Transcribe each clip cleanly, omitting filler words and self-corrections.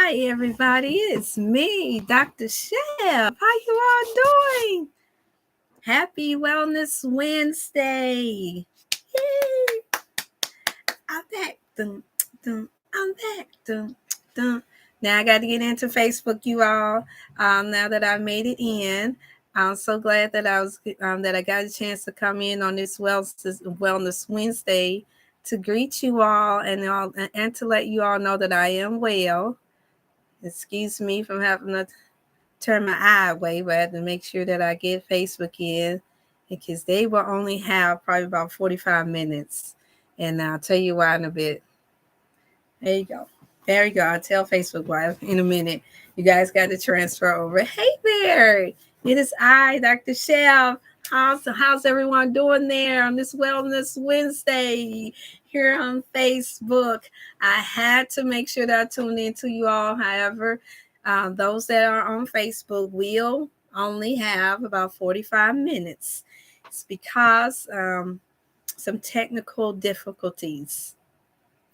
Hi, everybody. It's me, Dr. Chef. How you all doing? Happy Wellness Wednesday. Yay. I'm back. Dun, dun, I'm back. Dun, dun. Now I got to get into Facebook, you all. Now that I made it in, I'm so glad that I got a chance to come in on this Wellness Wednesday to greet you all and to let you all know that I am well. Excuse me from having to turn my eye away, but I have to make sure that I get Facebook in because they will only have probably about 45 minutes. And I'll tell you why in a bit. There you go. There you go. I'll tell Facebook why in a minute. You guys got to transfer over. Hey there. It is I, Dr. Chef. How's everyone doing there on this Wellness Wednesday here on Facebook? I had to make sure that I tuned in to you all. However, those that are on Facebook will only have about 45 minutes. It's because some technical difficulties.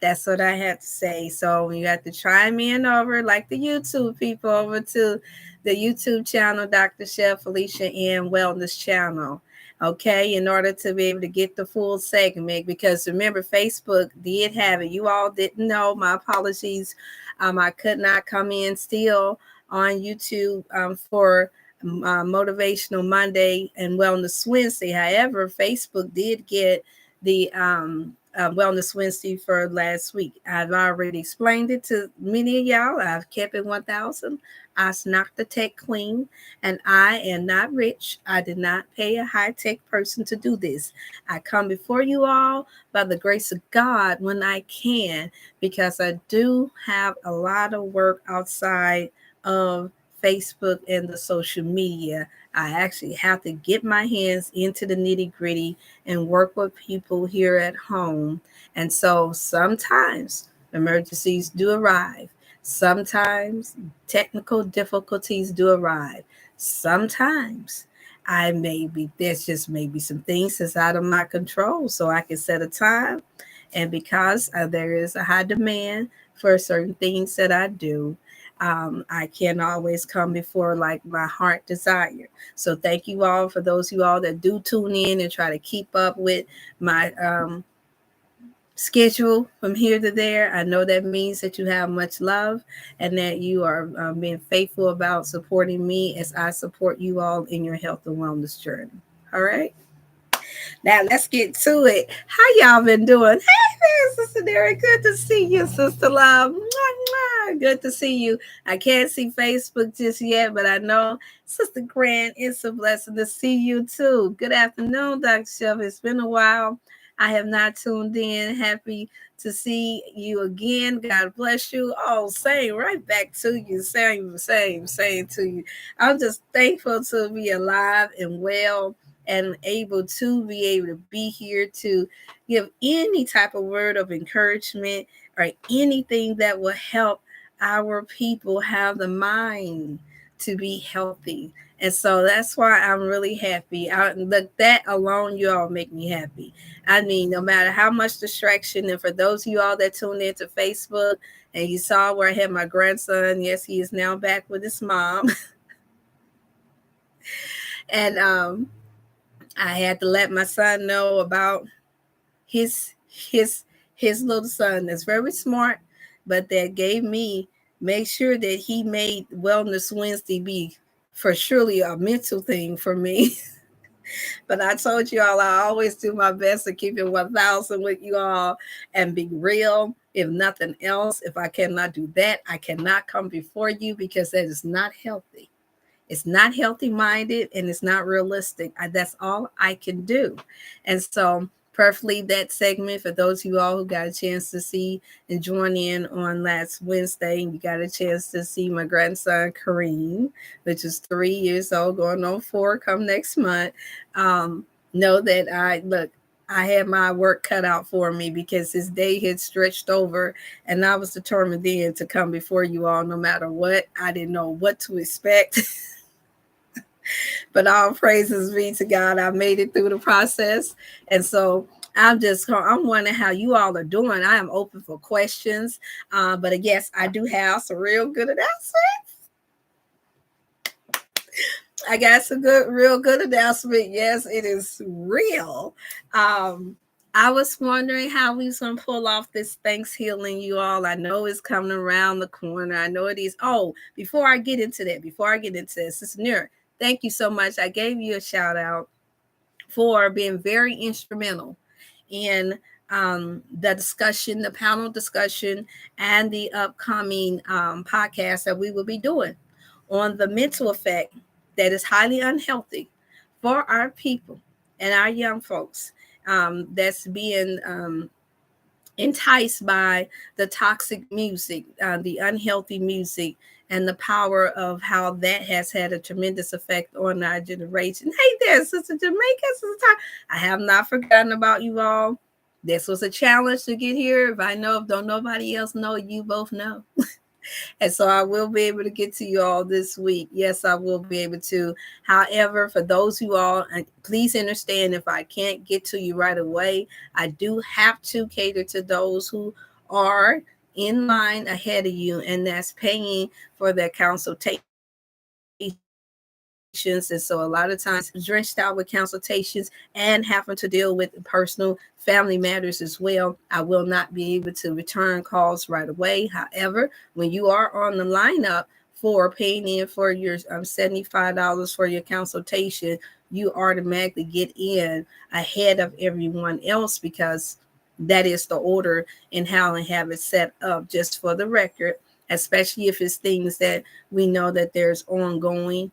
That's what I had to say. So you have to chime in over like the YouTube people over to the YouTube channel, Dr. Chef Felicia Ann Wellness channel. Okay, in order to be able to get the full segment, because remember, Facebook did have it. You all didn't know. My apologies. I could not come in still on YouTube for Motivational Monday and Wellness Wednesday. However, Facebook did get the Wellness Wednesday for last week. I've already explained it to many of y'all. I've kept it 1,000. I not the tech queen, and I am not rich. I did not pay a high-tech person to do this. I come before you all by the grace of God when I can, because I do have a lot of work outside of Facebook and the social media. I actually have to get my hands into the nitty-gritty and work with people here at home. And so sometimes emergencies do arrive. Sometimes technical difficulties do arrive. Sometimes there's just maybe some things that's out of my control, so I can set a time. And because there is a high demand for certain things that I do, I can't always come before like my heart desire. So thank you all for those of you all that do tune in and try to keep up with my schedule from here to there. I know that means that you have much love and that you are being faithful about supporting me as I support you all in your health and wellness journey. All right. Now let's get to it. How y'all been doing? Hey there, Sister Derek. Good to see you, Sister Love. Mwah, mwah. Good to see you. I can't see Facebook just yet, but I know Sister Grant, it's a blessing to see you too. Good afternoon, Dr. Chef. It's been a while. I have not tuned in. Happy to see you again. God bless you. Oh, same, right back to you. Same to you. I'm just thankful to be alive and well and able to be here to give any type of word of encouragement or anything that will help our people have the mind to be healthy. And so that's why I'm really happy. Look, that alone, you all make me happy. I mean, no matter how much distraction, and for those of you all that tuned into Facebook and you saw where I had my grandson, yes, he is now back with his mom. And I had to let my son know about his little son that's very smart, but that gave me make sure that he made Wellness Wednesday be for surely a mental thing for me. But I told you all I always do my best to keep it 1,000 with you all and be real. If nothing else, if I cannot do that, I cannot come before you because that is not healthy. It's not healthy minded and it's not realistic. That's all I can do. And so perfectly that segment for those of you all who got a chance to see and join in on last Wednesday, and you got a chance to see my grandson Kareem, which is 3 years old, going on 4 come next month. Know that I had my work cut out for me because his day had stretched over, and I was determined then to come before you all no matter what. I didn't know what to expect. But all praises be to God. I made it through the process. And so I'm wondering how you all are doing. I am open for questions. But yes, I do have some real good announcements. I got some real good announcement. Yes, it is real. Um, I was wondering how we was gonna pull off this Thanksgiving, you all. I know it's coming around the corner. I know it is. Oh, before I get into this, Sister Nira, thank you so much. I gave you a shout out for being very instrumental in the discussion, the panel discussion, and the upcoming podcast that we will be doing on the mental effect that is highly unhealthy for our people and our young folks, that's being enticed by the toxic music, the unhealthy music, and the power of how that has had a tremendous effect on our generation. Hey there, Sister Jamaica, Sister Ty. I have not forgotten about you all. This was a challenge to get here. If I know, if don't nobody else know, you both know. And so I will be able to get to you all this week. Yes, I will be able to. However, for those who all, please understand if I can't get to you right away, I do have to cater to those who are in line ahead of you, and that's paying for their consultation. And so a lot of times drenched out with consultations and having to deal with personal family matters as well. I will not be able to return calls right away. However, when you are on the lineup for paying in for your $75 for your consultation, you automatically get in ahead of everyone else, because that is the order and how I have it set up, just for the record, especially if it's things that we know that there's ongoing.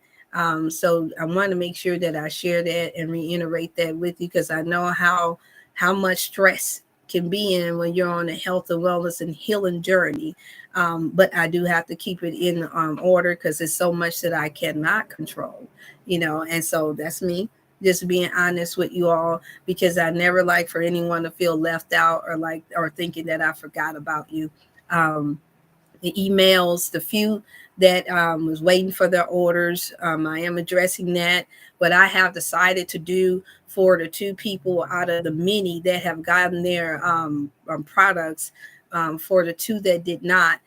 So I want to make sure that I share that and reiterate that with you, because I know how much stress can be in when you're on a health and wellness and healing journey. But I do have to keep it in order, because there's so much that I cannot control, and so that's me just being honest with you all, because I never like for anyone to feel left out or thinking that I forgot about you. The emails, the few that was waiting for their orders. I am addressing that. What I have decided to do for the two people out of the many that have gotten their products, for the two that did not,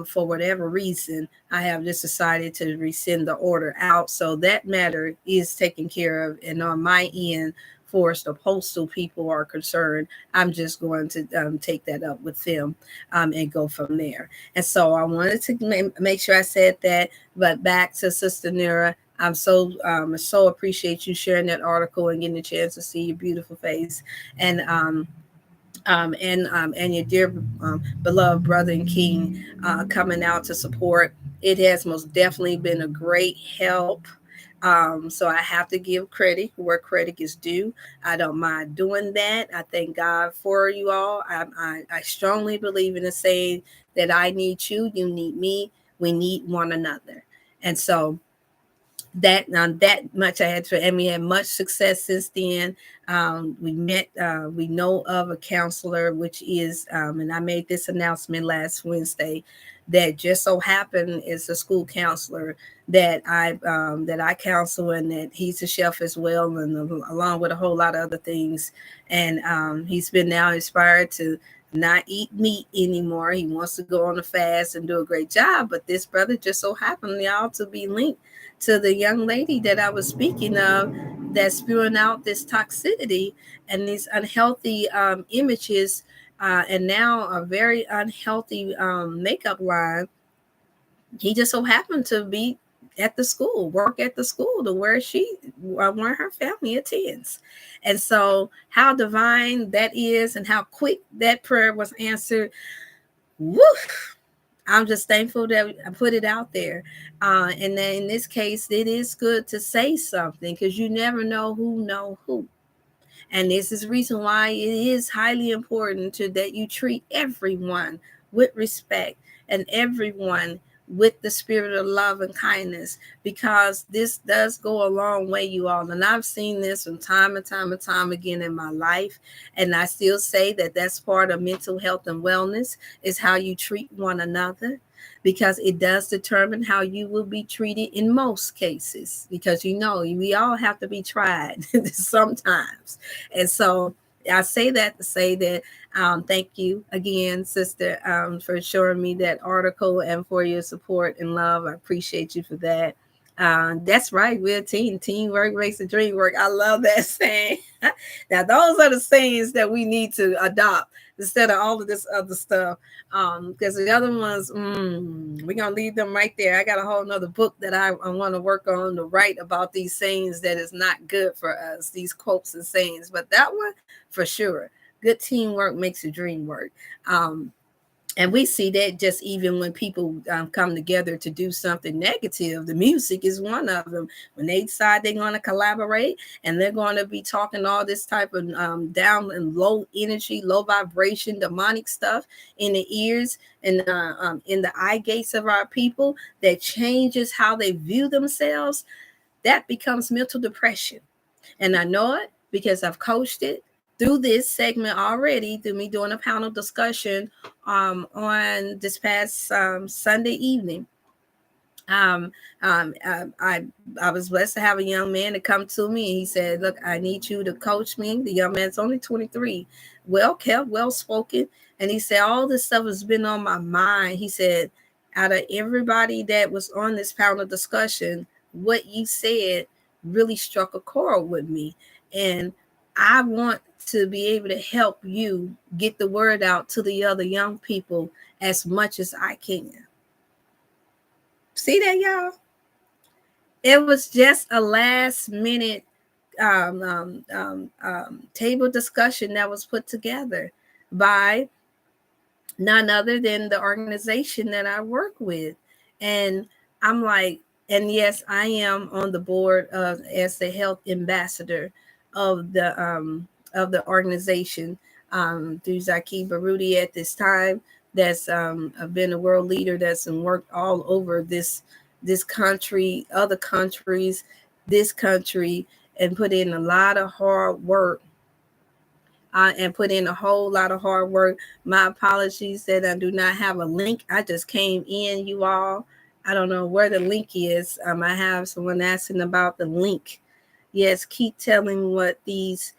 for whatever reason, I have just decided to resend the order out. So that matter is taken care of. And on my end, for as the postal people are concerned, I'm just going to take that up with them and go from there. And so I wanted to make sure I said that. But back to Sister Nira, I'm so appreciate you sharing that article and getting a chance to see your beautiful face, and and your dear beloved brother and king coming out to support. It has most definitely been a great help. So I have to give credit where credit is due. I don't mind doing that. I thank God for you all. I strongly believe in the saying that I need you, you need me, we need one another. And so that much I had to, and we had much success since then. We know of a counselor, which is, and I made this announcement last Wednesday, that just so happened is a school counselor that I counsel, and that he's a chef as well, and along with a whole lot of other things. And he's been now inspired to not eat meat anymore. He wants to go on a fast and do a great job. But this brother just so happened, y'all, to be linked to the young lady that I was speaking of, that's spewing out this toxicity and these unhealthy images, and now a very unhealthy makeup line. He just so happened to be at the school, work at the school to where her family attends. And so how divine that is, and how quick that prayer was answered. Woo! I'm just thankful that I put it out there. And then in this case, it is good to say something, because you never know who. And this is the reason why it is highly important that you treat everyone with respect, and everyone with the spirit of love and kindness, because this does go a long way, you all. And I've seen this from time and time and time again in my life. And I still say that that's part of mental health and wellness, is how you treat one another, because it does determine how you will be treated in most cases, because we all have to be tried sometimes. And so I say that to say that thank you again, sister, for showing me that article and for your support and love. I appreciate you for that. That's right. We're a team. Teamwork makes the dream work. I love that saying. Now, those are the sayings that we need to adopt instead of all of this other stuff. Because the other ones, we're gonna leave them right there. I got a whole nother book that I want to work on to write about these sayings that is not good for us, these quotes and sayings. But that one for sure. Good teamwork makes a dream work. And we see that just even when people come together to do something negative. The music is one of them. When they decide they're going to collaborate and they're going to be talking all this type of down and low energy, low vibration, demonic stuff in the ears and in the eye gates of our people, that changes how they view themselves, that becomes mental depression. And I know it because I've coached it through this segment already, through me doing a panel discussion on this past Sunday evening. um, um, I I was blessed to have a young man to come to me, and he said, "Look, I need you to coach me." The young man's only 23, well kept, well spoken, and he said, "All this stuff has been on my mind." He said, "Out of everybody that was on this panel discussion, what you said really struck a chord with me, and I want to be able to help you get the word out to the other young people as much as I can." See that, y'all? It was just a last minute table discussion that was put together by none other than the organization that I work with. And I'm like, and yes, I am on the board of as the health ambassador of the organization through Zaki Baruti at this time. That's been a world leader that's worked all over this country, other countries, this country, and put in a lot of hard work and put in a whole lot of hard work. My apologies that I do not have a link. I just came in, you all. I don't know where the link is. I have someone asking about the link. Yes, keep telling what these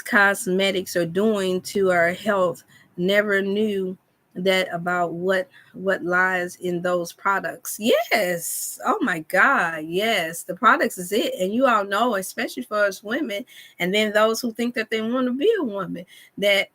cosmetics are doing to our health. Never knew that about what lies in those products. Yes. Oh my God. Yes. The products is it. And you all know, especially for us women, and then those who think that they want to be a woman, that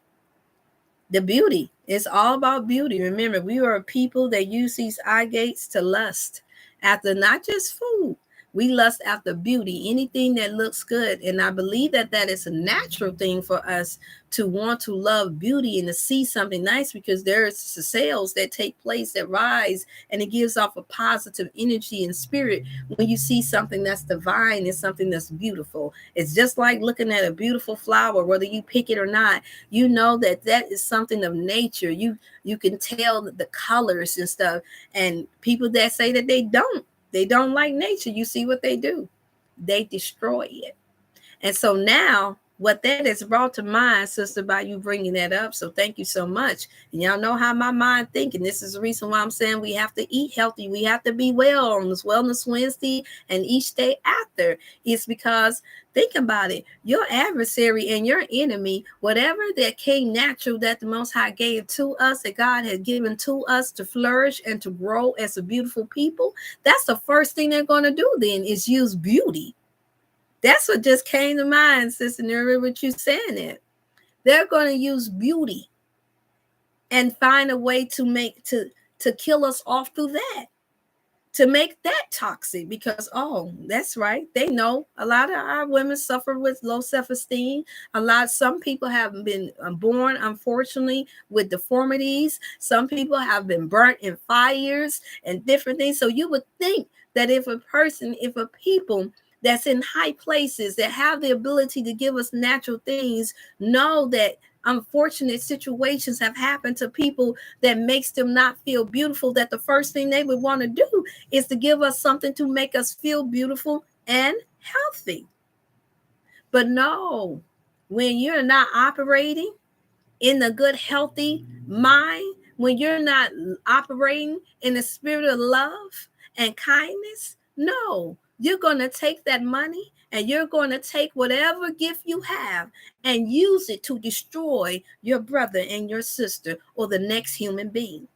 the beauty, it's all about beauty. Remember, we are a people that use these eye gates to lust after not just food. We lust after beauty, anything that looks good. And I believe that that is a natural thing for us to want to love beauty and to see something nice, because there's sales that take place that rise, and it gives off a positive energy and spirit when you see something that's divine and something that's beautiful. It's just like looking at a beautiful flower, whether you pick it or not. You know that that is something of nature. You can tell the colors and stuff. And people that say that they don't like nature, you see what they do, they destroy it. And so now what that has brought to mind, sister, by you bringing that up, so thank you so much. And y'all know how my mind thinking. This is the reason why I'm saying we have to eat healthy. We have to be well on this Wellness Wednesday and each day after. It's because, think about it, your adversary and your enemy, whatever that came natural that the Most High gave to us, that God had given to us to flourish and to grow as a beautiful people, that's the first thing they're going to do then, is use beauty. That's what just came to mind, Sister Nuri, with you saying it. They're going to use beauty and find a way to kill us off through that, to make that toxic, because that's right, they know a lot of our women suffer with low self-esteem. Some people have been born, unfortunately, with deformities. Some people have been burnt in fires and different things. So you would think that if a people that's in high places that have the ability to give us natural things know that unfortunate situations have happened to people that makes them not feel beautiful, that the first thing they would want to do is to give us something to make us feel beautiful and healthy. But no, when you're not operating in a good, healthy mind, when you're not operating in the spirit of love and kindness, no, You're going to take that money and you're going to take whatever gift you have and use it to destroy your brother and your sister or the next human being.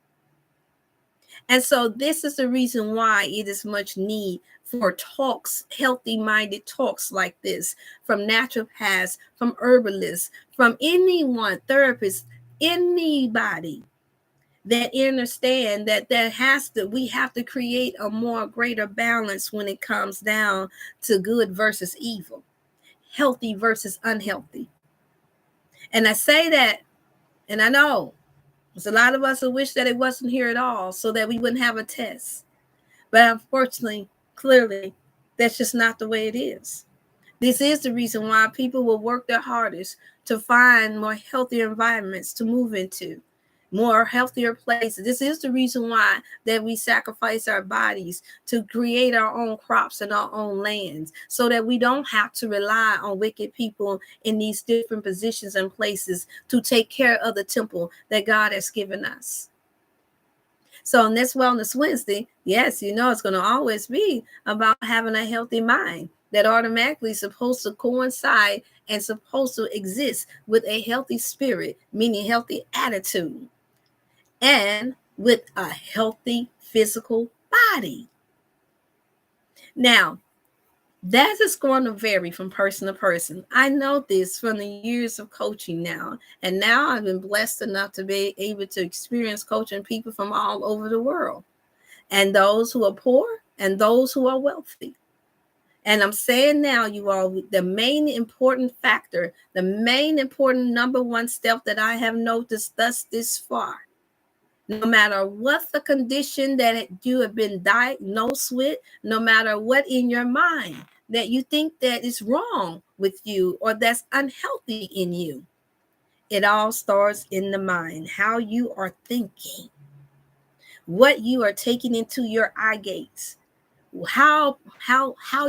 And so this is the reason why it is much need for talks, healthy-minded talks like this, from naturopaths, from herbalists, from anyone, therapists, anybody that understand that we have to create a more greater balance when it comes down to good versus evil, healthy versus unhealthy. And I say that, and I know there's a lot of us who wish that it wasn't here at all so that we wouldn't have a test. But unfortunately, clearly, that's just not the way it is. This is the reason why people will work their hardest to find more healthier environments to move into, more healthier places. This is the reason why that we sacrifice our bodies to create our own crops and our own lands so that we don't have to rely on wicked people in these different positions and places to take care of the temple that God has given us. So on this Wellness Wednesday, yes, it's going to always be about having a healthy mind that automatically is supposed to coincide and supposed to exist with a healthy spirit, meaning healthy attitude, and with a healthy physical body. Now, that is going to vary from person to person. I know this from the years of coaching now. And now I've been blessed enough to be able to experience coaching people from all over the world. And those who are poor and those who are wealthy. And I'm saying now, you all, the main important factor, the main important number one step that I have noticed thus this far, no matter what the condition that you have been diagnosed with, no matter what in your mind that you think that is wrong with you or that's unhealthy in you, it all starts in the mind, how you are thinking, what you are taking into your eye gates, how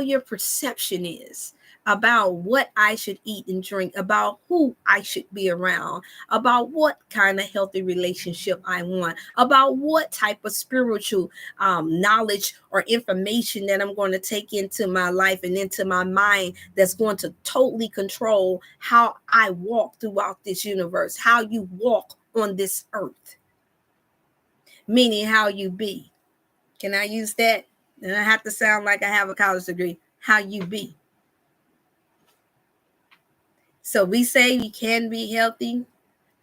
your perception is about what I should eat and drink, about who I should be around, about what kind of healthy relationship I want, about what type of spiritual knowledge or information that I'm going to take into my life and into my mind that's going to totally control how I walk throughout this universe, how you walk on this earth, meaning how you be. Can I use that? And I have to sound like I have a college degree. How you be. So we say we can be healthy.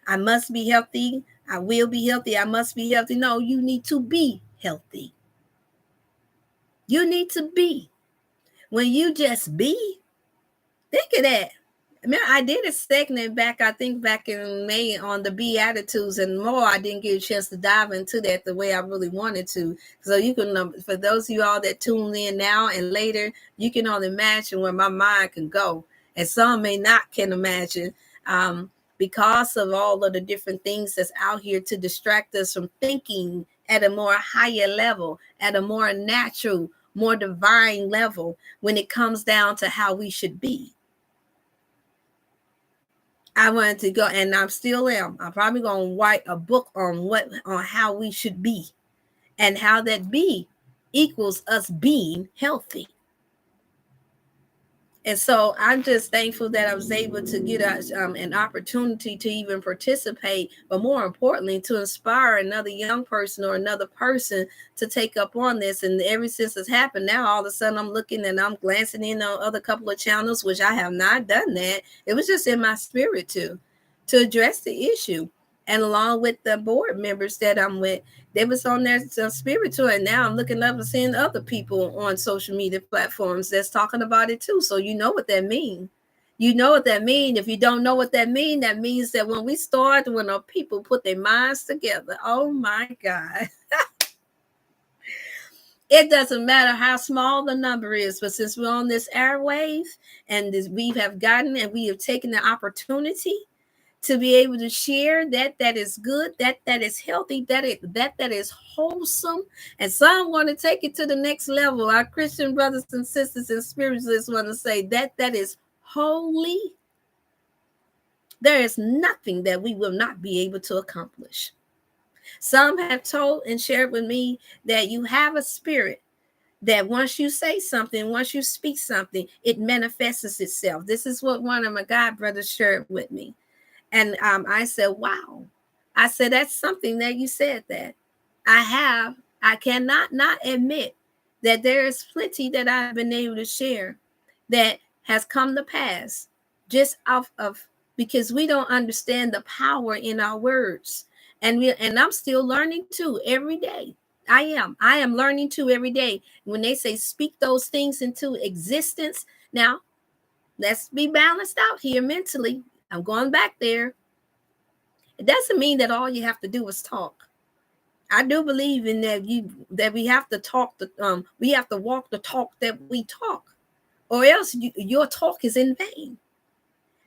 I must be healthy. I will be healthy. I must be healthy. No, you need to be healthy. You need to be. When you just be, think of that. I mean, I did a segment back in May on the Beatitudes and more. I didn't get a chance to dive into that the way I really wanted to. So you can, for those of you all that tune in now and later, you can only imagine where my mind can go. And some may not can imagine because of all of the different things that's out here to distract us from thinking at a more higher level, at a more natural, more divine level when it comes down to how we should be. I wanted to go, and I still am. I'm probably going to write a book on how we should be and how that be equals us being healthy. And so I'm just thankful that I was able to get an opportunity to even participate, but more importantly, to inspire another young person or another person to take up on this. And ever since it's happened, now all of a sudden I'm looking and I'm glancing in on other couple of channels, which I have not done that. It was just in my spirit to address the issue. And along with the board members that I'm with, they was on their spiritual, and now I'm looking up and seeing other people on social media platforms that's talking about it too. So you know what that means. You know what that means. If you don't know what that means that when our people put their minds together, oh my God. It doesn't matter how small the number is, but since we're on this airwave and we have taken the opportunity to be able to share that is good, that is healthy, that is wholesome, and some want to take it to the next level. Our Christian brothers and sisters and spiritualists want to say that is holy. There is nothing that we will not be able to accomplish. Some have told and shared with me that you have a spirit that once you say something, once you speak something, it manifests itself. This is what one of my God brothers shared with me. And I said, wow. I said, that's something that you said that. I cannot not admit that there is plenty that I've been able to share that has come to pass just off of, because we don't understand the power in our words. And I'm still learning too every day. I am learning too every day. When they say speak those things into existence, now let's be balanced out here mentally. I'm going back there. It doesn't mean that all you have to do is talk. I do believe in that we have to talk we have to walk the talk that we talk, or else your talk is in vain.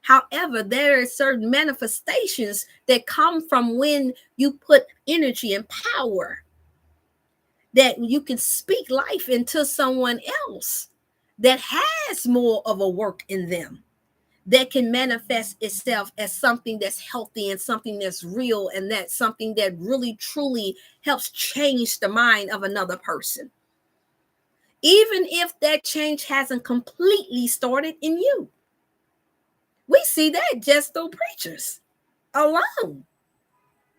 However, there are certain manifestations that come from when you put energy and power, that you can speak life into someone else that has more of a work in them, that can manifest itself as something that's healthy and something that's real, and that's something that really truly helps change the mind of another person, even if that change hasn't completely started in you. We see that just through preachers alone.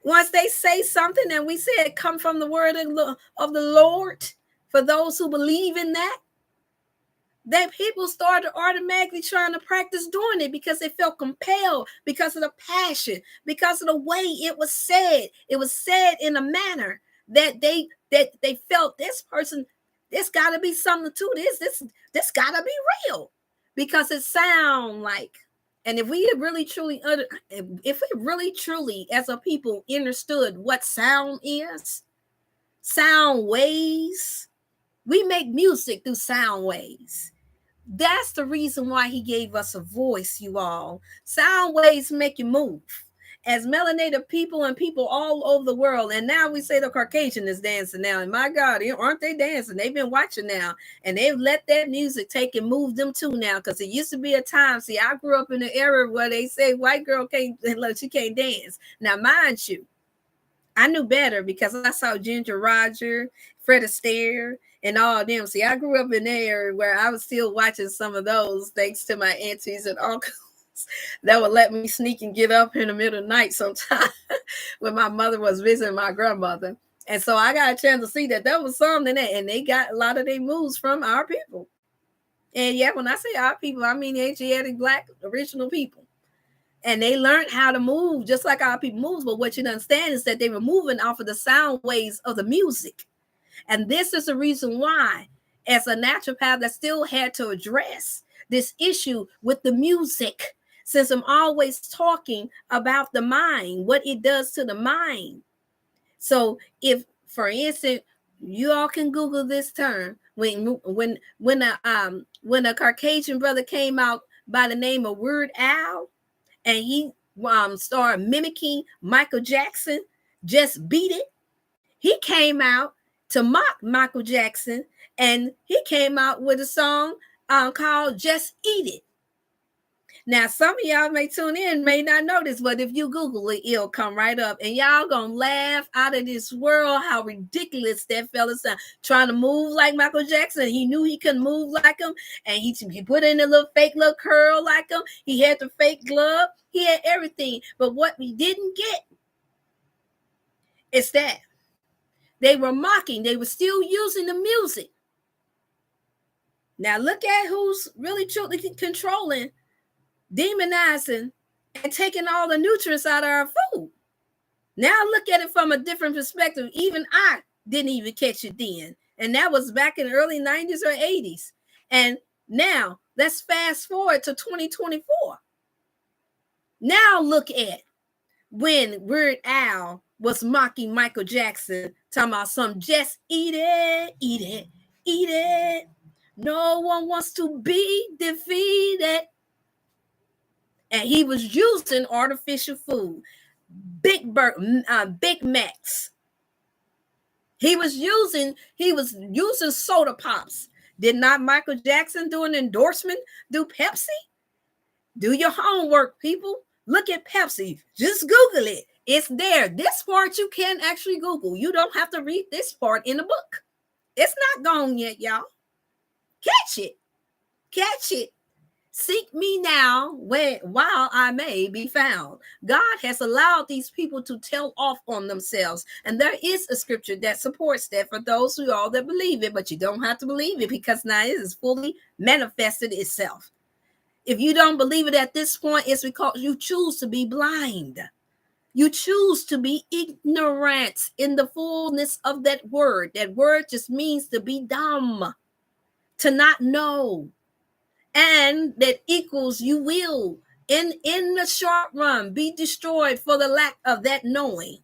Once they say something and we say it come from the word of the Lord, for those who believe in that people started automatically trying to practice doing it because they felt compelled, because of the passion, because of the way it was said. It was said in a manner that they felt this person, this got to be something to this got to be real, because it sound like. And if we really truly as a people understood what sound is, sound waves, we make music through sound waves. That's the reason why he gave us a voice, you all. Sound waves make you move. As melanated people and people all over the world, and now we say the Caucasian is dancing now, and my God, aren't they dancing? They've been watching now, and they've let that music take and move them too now, because it used to be a time, see, I grew up in an era where they say white girl can't, she can't dance. Now, mind you, I knew better because I saw Ginger Roger, Fred Astaire, and all them. See, I grew up in an area where I was still watching some of those, thanks to my aunties and uncles that would let me sneak and get up in the middle of the night sometimes when my mother was visiting my grandmother. And so I got a chance to see that there was something in it, and they got a lot of their moves from our people. And yeah, when I say our people, I mean Asiatic, Black, original people. And they learned how to move just like our people move. But what you understand is that they were moving off of the sound waves of the music. And this is the reason why, as a naturopath, I still had to address this issue with the music, since I'm always talking about the mind, what it does to the mind. So if, for instance, you all can Google this term, when a Caucasian brother came out by the name of Weird Al, and he started mimicking Michael Jackson, Just Beat It. He came out to mock Michael Jackson, and he came out with a song called Just Eat It. Now, some of y'all may tune in, may not know this, but if you Google it, it'll come right up. And y'all gonna laugh out of this world how ridiculous that fella sound. Trying to move like Michael Jackson. He knew he couldn't move like him. And he put in a little fake little curl like him. He had the fake glove. He had everything. But what we didn't get is that they were mocking. They were still using the music. Now look at who's really truly controlling, demonizing, and taking all the nutrients out of our food. Now look at it from a different perspective. Even I didn't even catch it then. And that was back in the early 90s or 80s. And now let's fast forward to 2024. Now look at when Weird Al was mocking Michael Jackson, talking about some just eat it, eat it, eat it. No one wants to be defeated. And he was using artificial food, Big Macs. He was using soda pops. Did not Michael Jackson do an endorsement? Do Pepsi? Do your homework, people. Look at Pepsi. Just Google it. It's there. This part you can actually Google. You don't have to read this part in the book. It's not gone yet, y'all. Catch it. Catch it. Seek me now while I may be found. God has allowed these people to tell off on themselves. And there is a scripture that supports that for those who all that believe it, but you don't have to believe it because now it is fully manifested itself. If you don't believe it at this point, it's because you choose to be blind. You choose to be ignorant in the fullness of that word. That word just means to be dumb, to not know. And that equals you will in the short run be destroyed for the lack of that knowing.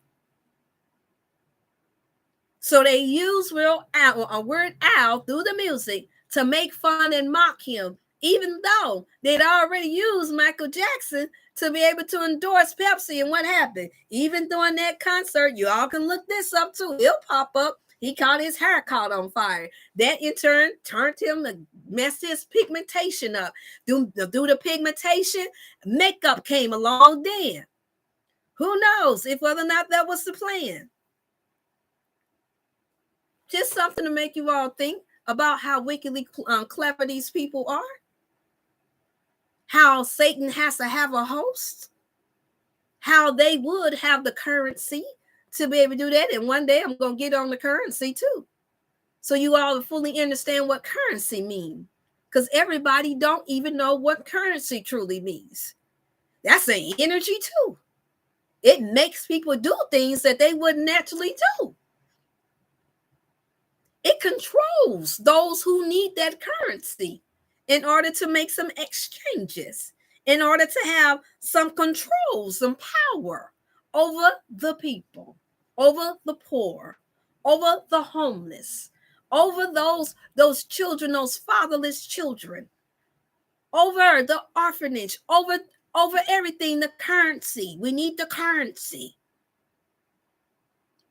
So they use word owl through the music to make fun and mock him, even though they'd already used Michael Jackson to be able to endorse Pepsi. And what happened? Even during that concert, you all can look this up too. It'll pop up. He caught his hair caught on fire. That in turn turned him to mess his pigmentation up. Through the pigmentation, makeup came along then. Who knows if whether or not that was the plan? Just something to make you all think about how wickedly clever these people are. How Satan has to have a host. How they would have the currency to be able to do that. And one day I'm going to get on the currency too. So you all fully understand what currency means. Because everybody don't even know what currency truly means. That's an energy too. It makes people do things that they wouldn't naturally do. It controls those who need that currency in order to make some exchanges, in order to have some control, some power over the people, over the poor, over the homeless, over those children, those fatherless children, over the orphanage, over everything, the currency. We need the currency.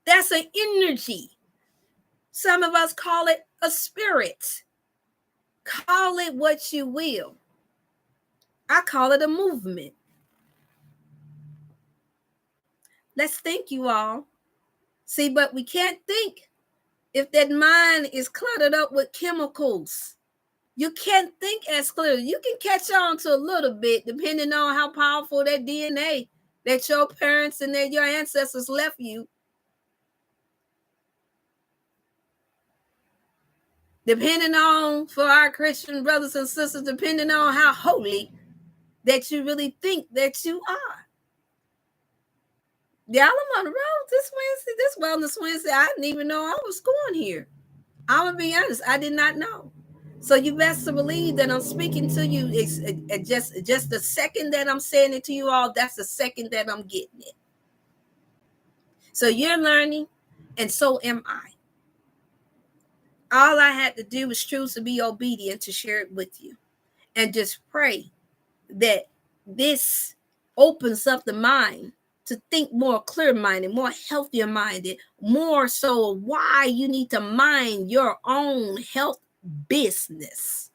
That's an energy. Some of us call it a spirit. Call it what you will. I call it a movement. Let's think, you all. See, but we can't think if that mind is cluttered up with chemicals. You can't think as clearly. You can catch on to a little bit depending on how powerful that DNA that your parents and that your ancestors left you. Depending on, for our Christian brothers and sisters, depending on how holy that you really think that you are. Yeah, I'm on the road this Wednesday, this Wellness Wednesday. I didn't even know I was going here. I'm going to be honest, I did not know. So you best to believe that I'm speaking to you. It's just the second that I'm saying it to you all, that's the second that I'm getting it. So you're learning, and so am I. All I had to do was choose to be obedient to share it with you. And just pray that this opens up the mind to think more clear-minded, more healthier-minded, more so why you need to mind your own health business.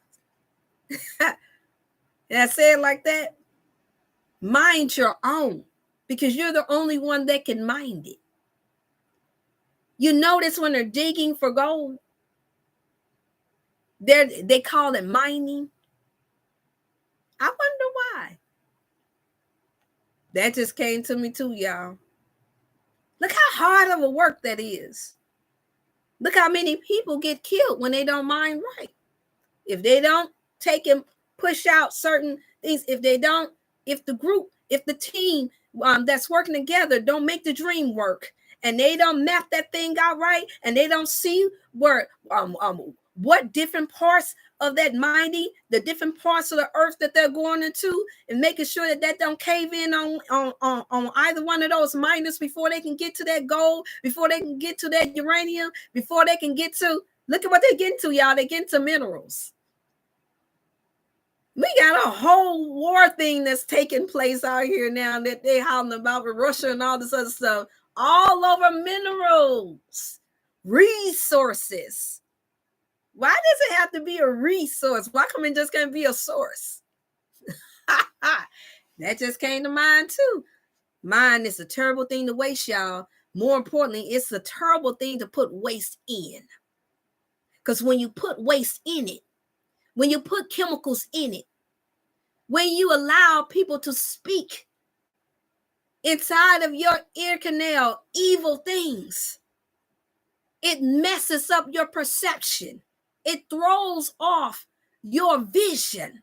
Did I say it like that? Mind your own, because you're the only one that can mind it. You notice when they're digging for gold, they call it mining. I wonder why. That just came to me too, y'all. Look how hard of a work that is. Look how many people get killed when they don't mine right. If they don't take and push out certain things, if the group, if the team that's working together don't make the dream work, and they don't map that thing out right, and they don't see where what different parts of that mining, the different parts of the earth that they're going into, and making sure that don't cave in on either one of those miners before they can get to that gold, before they can get to that uranium, before they can get to, look at what they're getting to, y'all. They get to minerals. We got a whole war thing that's taking place out here now that they're hollering about with Russia and all this other stuff. All over minerals, resources. Why does it have to be a resource? Why come it just can't be a source? That just came to mind too. Mind is a terrible thing to waste, y'all. More importantly, it's a terrible thing to put waste in. Because when you put waste in it, when you put chemicals in it, when you allow people to speak inside of your ear canal evil things, it messes up your perception. It throws off your vision.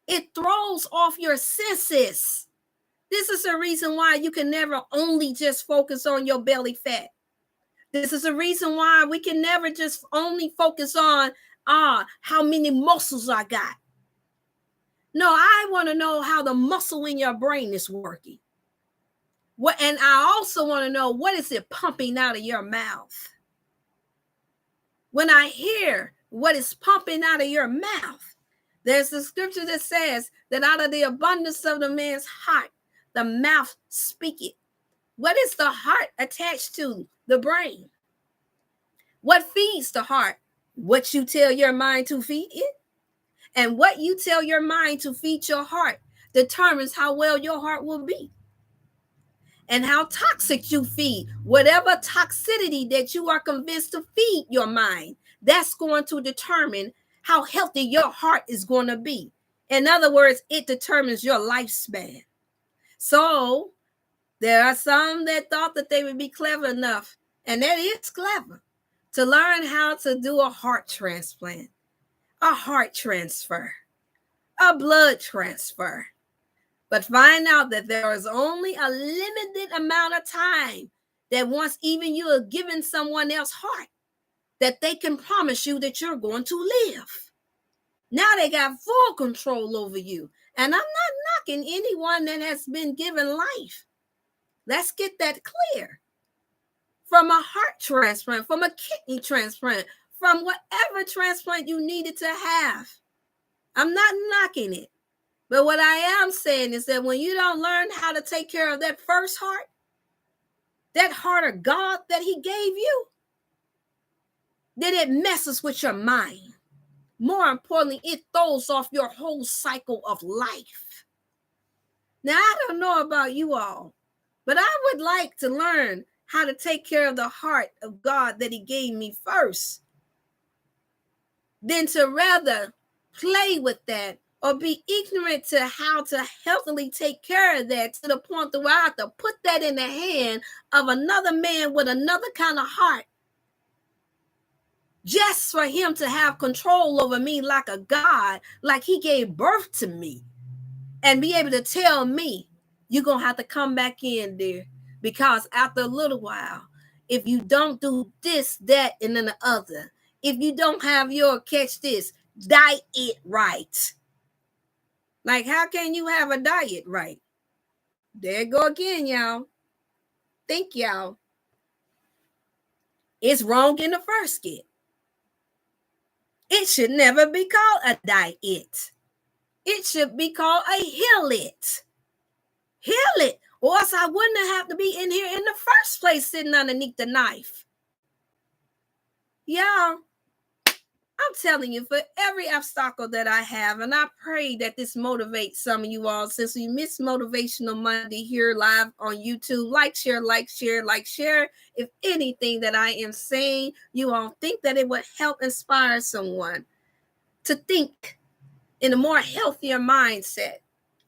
It throws off your senses. This is the reason why you can never only just focus on your belly fat. This is the reason why we can never just only focus on how many muscles I got. No, I want to know how the muscle in your brain is working. And I also want to know, what is it pumping out of your mouth? When I hear what is pumping out of your mouth, there's a scripture that says that out of the abundance of the man's heart, the mouth speaketh. What is the heart attached to? The brain. What feeds the heart? What you tell your mind to feed it. And what you tell your mind to feed your heart determines how well your heart will be. And how toxic you feed. Whatever toxicity that you are convinced to feed your mind, that's going to determine how healthy your heart is going to be. In other words, it determines your lifespan. So there are some that thought that they would be clever enough, and that is clever, to learn how to do a heart transplant, a heart transfer, a blood transfer. But find out that there is only a limited amount of time that once even you are giving someone else heart, that they can promise you that you're going to live. Now they got full control over you. And I'm not knocking anyone that has been given life. Let's get that clear. From a heart transplant, from a kidney transplant, from whatever transplant you needed to have. I'm not knocking it. But what I am saying is that when you don't learn how to take care of that first heart, that heart of God that he gave you, then it messes with your mind. More importantly, it throws off your whole cycle of life. Now, I don't know about you all, but I would like to learn how to take care of the heart of God that he gave me first, than to rather play with that or be ignorant to how to healthily take care of that to the point that I have to put that in the hand of another man with another kind of heart, just for him to have control over me like a God, like he gave birth to me, and be able to tell me, you're going to have to come back in there, because after a little while, if you don't do this, that, and then the other, if you don't have your, catch this, diet right. Like, how can you have a diet right? There you go again, y'all. Think, y'all. It's wrong in the first skit. It should never be called a diet. It should be called a heal it. Heal it. Or else I wouldn't have to be in here in the first place sitting underneath the knife. Y'all, I'm telling you, for every obstacle that I have, and I pray that this motivates some of you all, since we miss Motivational Monday here live on YouTube. Like, share, like, share, like, share. If anything that I am saying, you all think that it would help inspire someone to think in a more healthier mindset.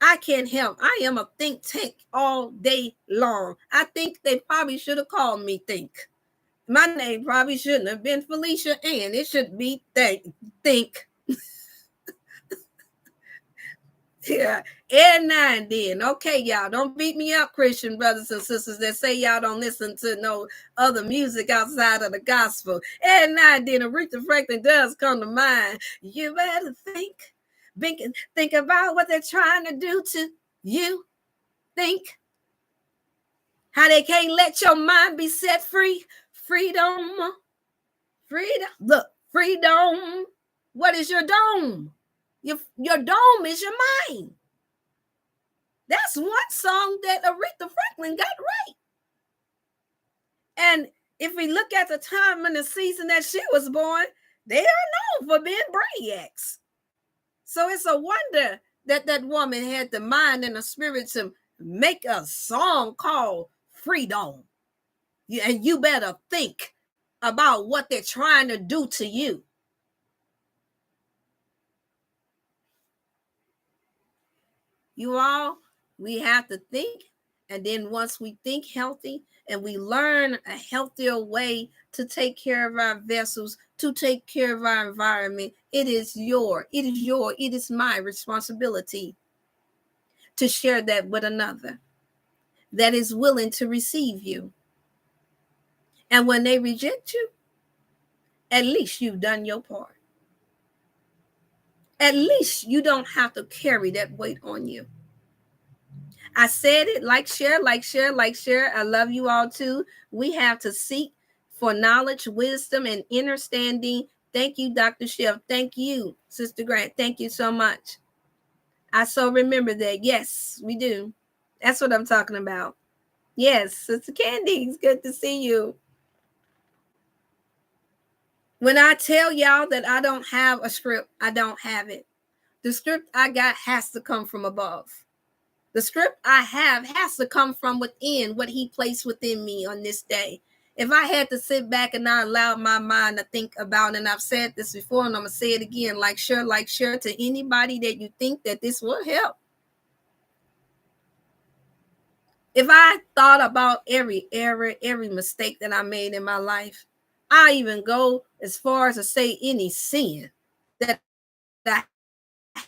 I can't help. I am a think tank all day long. I think they probably should have called me Think. My name probably shouldn't have been Felicia Ann. It should be Think. Yeah, and nine then. Okay, y'all, don't beat me up, Christian brothers and sisters that say y'all don't listen to no other music outside of the gospel. And nine then, Aretha Franklin does come to mind. You better think about what they're trying to do to you. Think how they can't let your mind be set free. Freedom. Look, freedom. What is your dome? Your dome is your mind. That's one song that Aretha Franklin got right. And if we look at the time and the season that she was born, they are known for being brainiacs. So it's a wonder that that woman had the mind and the spirit to make a song called Freedom. And you better think about what they're trying to do to you. You all, we have to think. And then once we think healthy and we learn a healthier way to take care of our vessels, to take care of our environment, it is my responsibility to share that with another that is willing to receive you. And when they reject you, at least you've done your part. At least you don't have to carry that weight on you. I said it, like, share, like, share, like, share. I love you all too. We have to seek for knowledge, wisdom, and understanding. Thank you, Dr. Chef. Thank you, Sister Grant. Thank you so much. I so remember that. Yes, we do. That's what I'm talking about. Yes, Sister Candy, it's good to see you. When I tell y'all that I don't have a script, I don't have it. The script I got has to come from above. The script I have has to come from within, what he placed within me on this day. If I had to sit back and not allow my mind to think about, and I've said this before and I'm going to say it again, like, share to anybody that you think that this will help. If I thought about every error, every mistake that I made in my life, I even go as far as to say any sin that I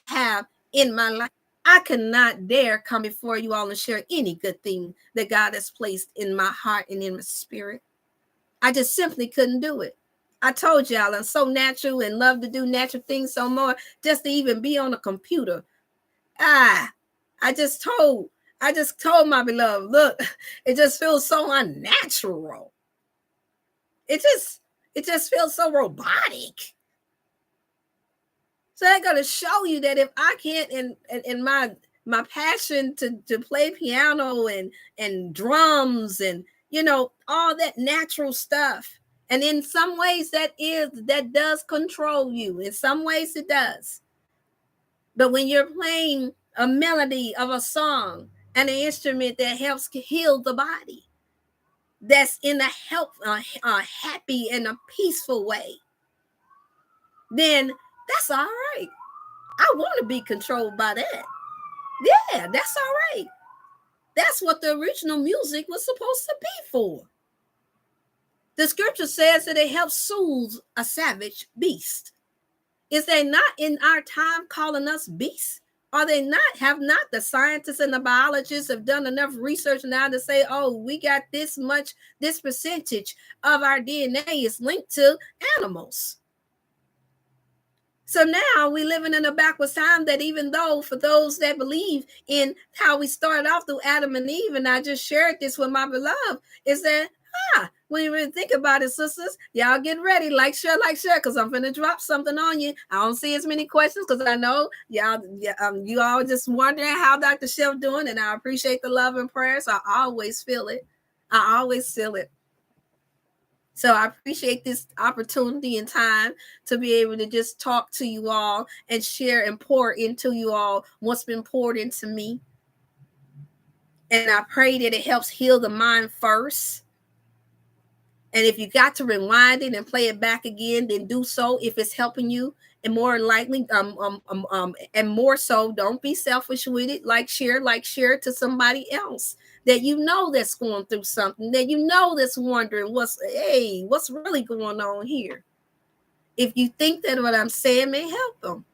have in my life, I cannot dare come before you all and share any good thing that God has placed in my heart and in my spirit. I just simply couldn't do it. I told y'all I'm so natural and love to do natural things so more, just to even be on a computer. I just told my beloved, look, it just feels so unnatural. It just feels so robotic. So I got to show you that if I can't, in my passion to play piano and drums and, you know, all that natural stuff. And in some ways that does control you. In some ways it does. But when you're playing a melody of a song and an instrument that helps heal the body, that's in a happy and a peaceful way, then that's all right. I want to be controlled by that. Yeah, that's all right. That's what the original music was supposed to be for. The scripture says that it helps soothe a savage beast. Is they not in our time calling us beasts? Are they not? Have not the scientists and the biologists have done enough research now to say, oh, we got this percentage of our DNA is linked to animals? So now we're living in a backwards time that even though for those that believe in how we started off through Adam and Eve, and I just shared this with my beloved, is that, when you really think about it, sisters, y'all get ready, like, share, because I'm going to drop something on you. I don't see as many questions because I know y'all, you all just wondering how Dr. Chef doing, and I appreciate the love and prayers. I always feel it. So I appreciate this opportunity and time to be able to just talk to you all and share and pour into you all what's been poured into me. And I pray that it helps heal the mind first. And if you got to rewind it and play it back again, then do so if it's helping you. And more likely, and more so, don't be selfish with it. Like, share to somebody else that you know that's going through something, that you know that's wondering what's really going on here. If you think that what I'm saying may help them.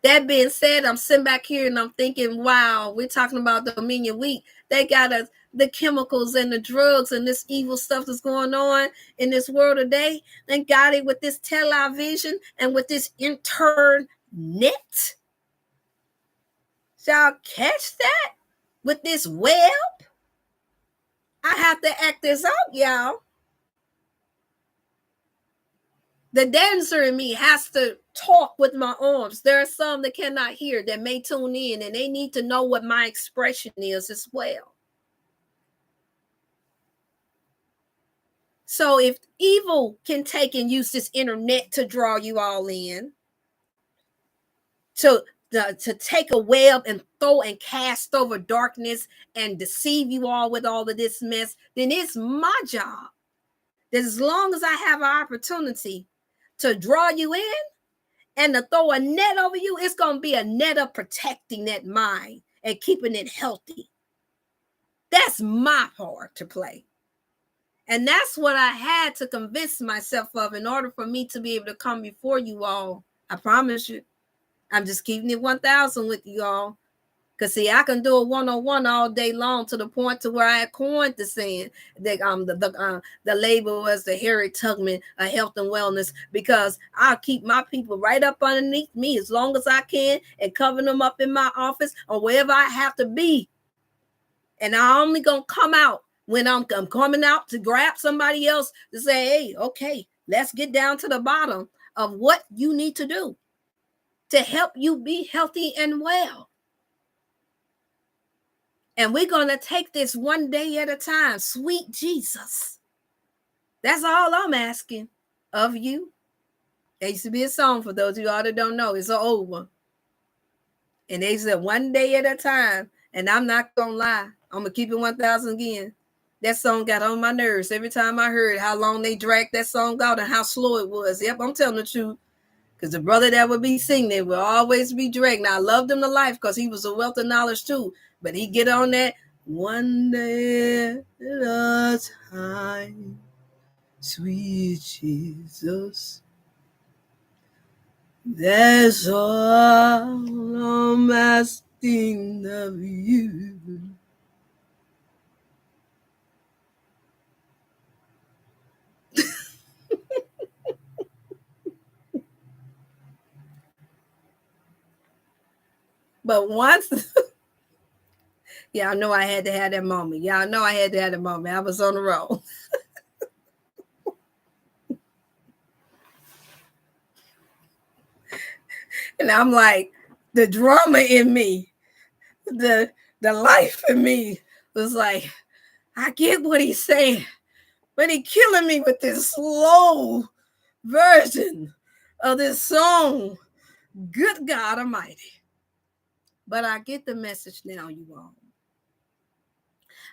That being said, I'm sitting back here and I'm thinking, wow, we're talking about Dominion Week. They got the chemicals and the drugs and this evil stuff that's going on in this world today. They got it with this television and with this internet. Y'all catch that? With this web? I have to act this out, y'all. The dancer in me has to talk with my arms. There are some that cannot hear that may tune in, and they need to know what my expression is as well. So if evil can take and use this internet to draw you all in, to take a web and throw and cast over darkness and deceive you all with all of this mess, then it's my job that as long as I have an opportunity to draw you in and to throw a net over you, it's going to be a net of protecting that mind and keeping it healthy. That's my part to play. And that's what I had to convince myself of in order for me to be able to come before you all. I promise you. I'm just keeping it 1,000 with you all. Because, see, I can do a one-on-one all day long to the point to where I had coined the saying that the label was the Harriet Tubman of health and wellness, because I'll keep my people right up underneath me as long as I can and cover them up in my office or wherever I have to be. And I'm only going to come out when I'm coming out to grab somebody else to say, hey, okay, let's get down to the bottom of what you need to do to help you be healthy and well. And we're going to take this one day at a time. Sweet Jesus. That's all I'm asking of you. There used to be a song, for those of you all that don't know. It's an old one. And they said one day at a time. And I'm not going to lie. I'm going to keep it 1,000 again. That song got on my nerves every time I heard how long they dragged that song out and how slow it was. Yep, I'm telling the truth. Because the brother that would be singing it will always be dragged. Now, I loved him to life because he was a wealth of knowledge too. But he get on that one day at a time, sweet Jesus. That's all I'm asking of you. But once, y'all know I had to have that moment. Y'all know I had to have that moment. I was on the road. And I'm like, the drama in me, the life in me was like, I get what he's saying, but he's killing me with this slow version of this song. Good God Almighty. But I get the message now, you all.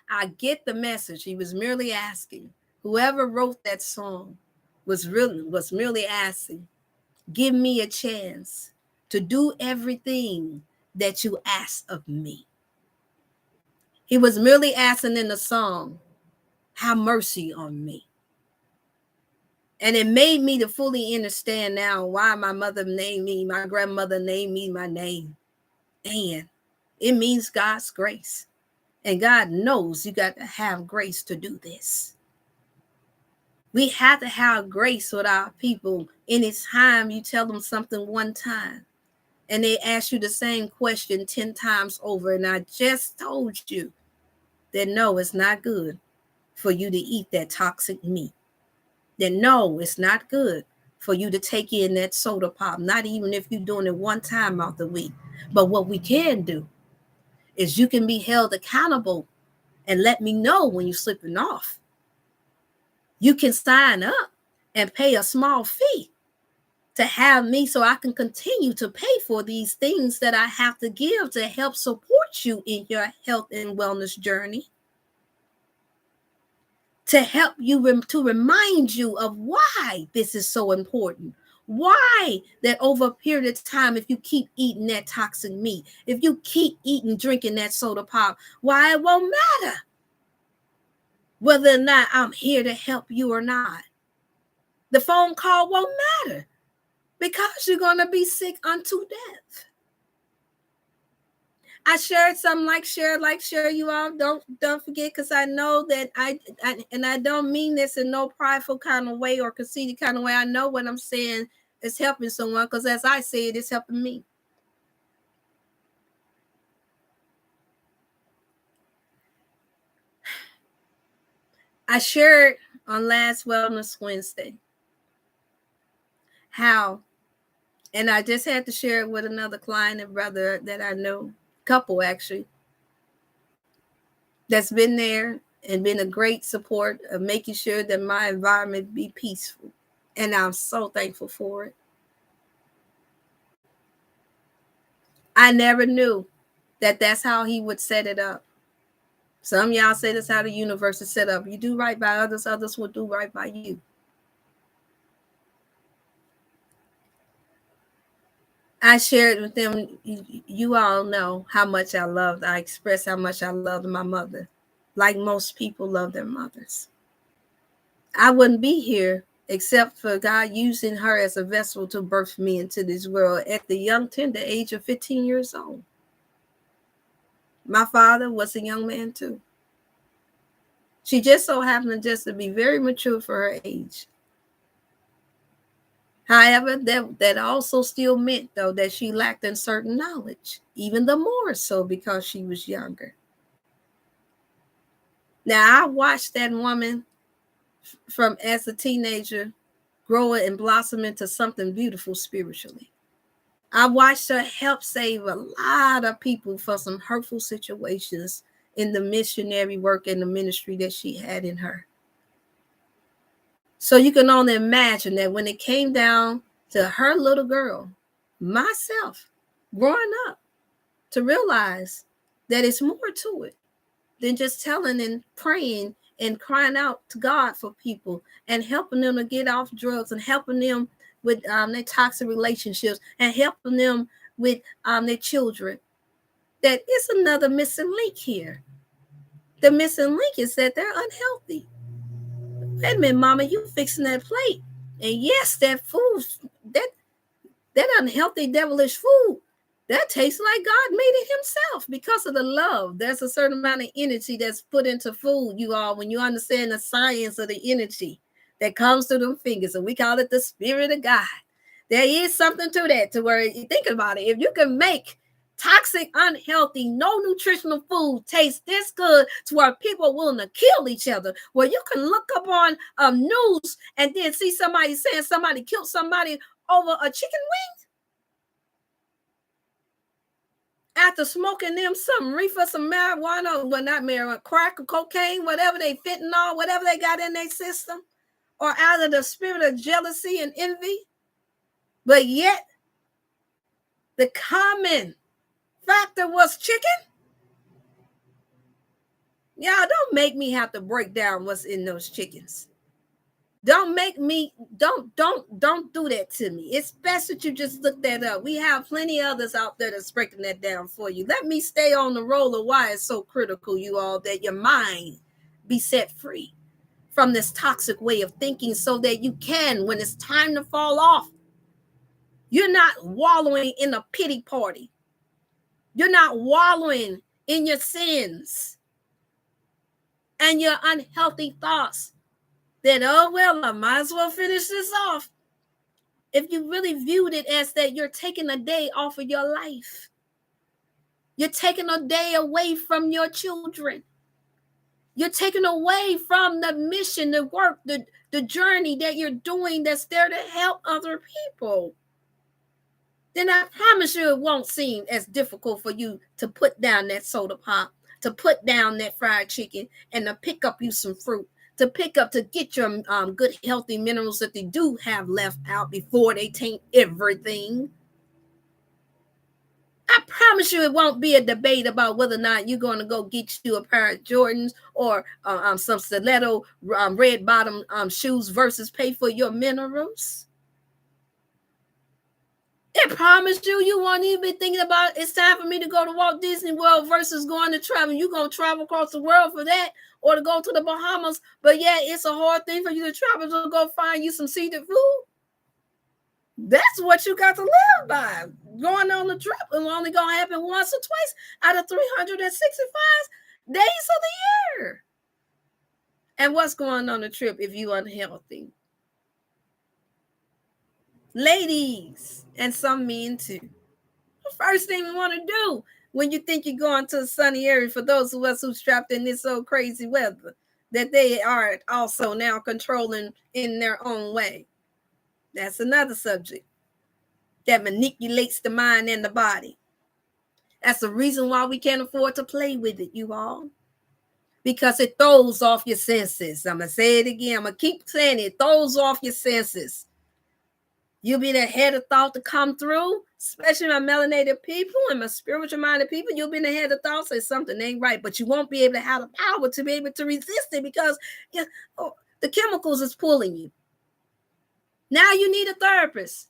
I get the message. He was merely asking. Whoever wrote that song was merely asking, give me a chance to do everything that you ask of me. He was merely asking in the song, have mercy on me. And it made me to fully understand now why my mother named me, my grandmother named me my name. And it means God's grace. And God knows you got to have grace to do this. We have to have grace with our people. Anytime you tell them something one time and they ask you the same question 10 times over. And I just told you that no, it's not good for you to eat that toxic meat. That no, it's not good for you to take in that soda pop, not even if you're doing it one time out the week. But what we can do is you can be held accountable and let me know when you're slipping off. You can sign up and pay a small fee to have me so I can continue to pay for these things that I have to give to help support you in your health and wellness journey. To help you, to remind you of why this is so important. Why that over a period of time, if you keep eating that toxic meat, if you keep eating, drinking that soda pop, why it won't matter whether or not I'm here to help you or not. The phone call won't matter because you're going to be sick unto death. I shared something like share, you all. Don't forget, because I know that I don't mean this in no prideful kind of way or conceited kind of way. I know what I'm saying is helping someone, because as I say it, it's helping me. I shared on last Wellness Wednesday how, and I just had to share it with another client and brother that I know, couple actually, that's been there and been a great support of making sure that my environment be peaceful. And I'm so thankful for it. I never knew that that's how he would set it up. Some of y'all say that's how the universe is set up. You do right by others, others will do right by you. I shared with them, you all know how much I expressed how much I loved my mother, like most people love their mothers. I wouldn't be here except for God using her as a vessel to birth me into this world at the young, tender age of 15 years old. My father was a young man too. She just so happened just to be very mature for her age. However, that also still meant, though, that she lacked in certain knowledge, even the more so because she was younger. Now, I watched that woman from as a teenager grow and blossom into something beautiful spiritually. I watched her help save a lot of people from some hurtful situations in the missionary work and the ministry that she had in her. So you can only imagine that when it came down to her little girl, myself, growing up, to realize that it's more to it than just telling and praying and crying out to God for people and helping them to get off drugs and helping them with their toxic relationships and helping them with their children. That is another missing link here. The missing link is that they're unhealthy. Wait a minute, mama, you fixing that plate. And yes, that food, that unhealthy, devilish food, that tastes like God made it himself because of the love. There's a certain amount of energy that's put into food, you all, when you understand the science of the energy that comes through them fingers. And we call it the spirit of God. There is something to that, to where you think about it. If you can make toxic, unhealthy, no nutritional food taste this good to where people are willing to kill each other, where you can look up on news and then see somebody saying somebody killed somebody over a chicken wing after smoking them some reefer, some marijuana, well, not marijuana, crack or cocaine, whatever they fentanyl, whatever they got in their system, or out of the spirit of jealousy and envy. But yet, the common factor was chicken. Y'all, don't make me have to break down what's in those chickens. Don't make me, don't do that to me. It's best that you just look that up. We have plenty of others out there that's breaking that down for you. Let me stay on the roll of why it's so critical, you all, that your mind be set free from this toxic way of thinking so that you can, when it's time to fall off, you're not wallowing in a pity party. You're not wallowing in your sins and your unhealthy thoughts that, oh, well, I might as well finish this off. If you really viewed it as that you're taking a day off of your life, you're taking a day away from your children, you're taking away from the mission, the work, the journey that you're doing that's there to help other people, then I promise you it won't seem as difficult for you to put down that soda pop, to put down that fried chicken, and to pick up you some fruit, to pick up, to get your good, healthy minerals that they do have left out before they taint everything. I promise you it won't be a debate about whether or not you're going to go get you a pair of Jordans or some stiletto red bottom shoes versus pay for your minerals. I promise you won't even be thinking about it's time for me to go to Walt Disney World versus going to travel. You're going to travel across the world for that, or to go to the Bahamas. But yeah, it's a hard thing for you to travel to go find you some seated food. That's what you got to live by. Going on the trip is only going to happen once or twice out of 365 days of the year. And what's going on the trip if you unhealthy? Ladies, and some men too. The first thing we want to do when you think you're going to a sunny area, for those of us who's trapped in this so crazy weather, that they are also now controlling in their own way. That's another subject that manipulates the mind and the body. That's the reason why we can't afford to play with it, you all. Because it throws off your senses. I'm going to say it again. I'm going to keep saying it. It throws off your senses. You'll be the head of thought to come through, especially my melanated people and my spiritual minded people. You'll be the head of thought, say something ain't right, but you won't be able to have the power to be able to resist it because the chemicals is pulling you. Now you need a therapist.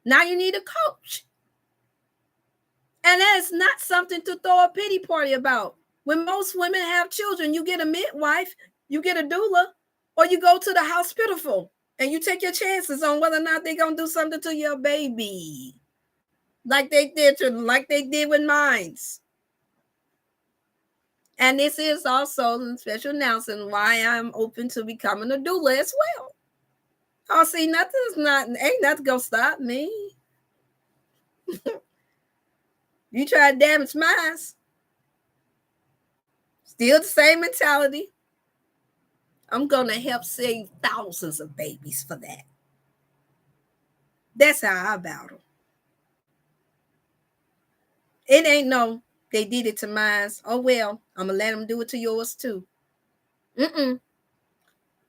Now you need a coach. And that is not something to throw a pity party about. When most women have children, you get a midwife, you get a doula, or you go to the hospital and you take your chances on whether or not they're going to do something to your baby. Like they did with mine. And this is also a special announcement why I'm open to becoming a doula as well. Oh, see, ain't nothing gonna stop me. You try to damage mine. Still the same mentality. I'm gonna help save thousands of babies for that. That's how I battle. It ain't no, they did it to mine. Oh, well, I'm going to let them do it to yours too.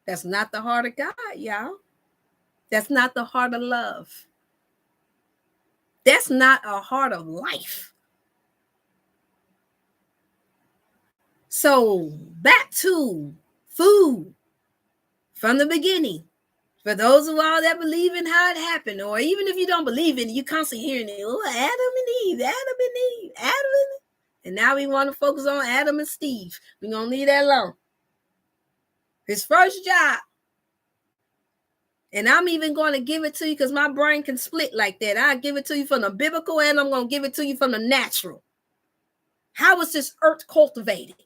That's not the heart of God, y'all. That's not the heart of love. That's not a heart of life. So back to food from the beginning. For those of all that believe in how it happened, or even if you don't believe in it, you constantly hearing it. Oh, Adam and Eve, Adam and Eve, Adam and Eve. And now we want to focus on Adam and Steve. We're going to leave that alone. His first job. And I'm even going to give it to you because my brain can split like that. I'll give it to you from the biblical and I'm going to give it to you from the natural. How is this earth cultivated?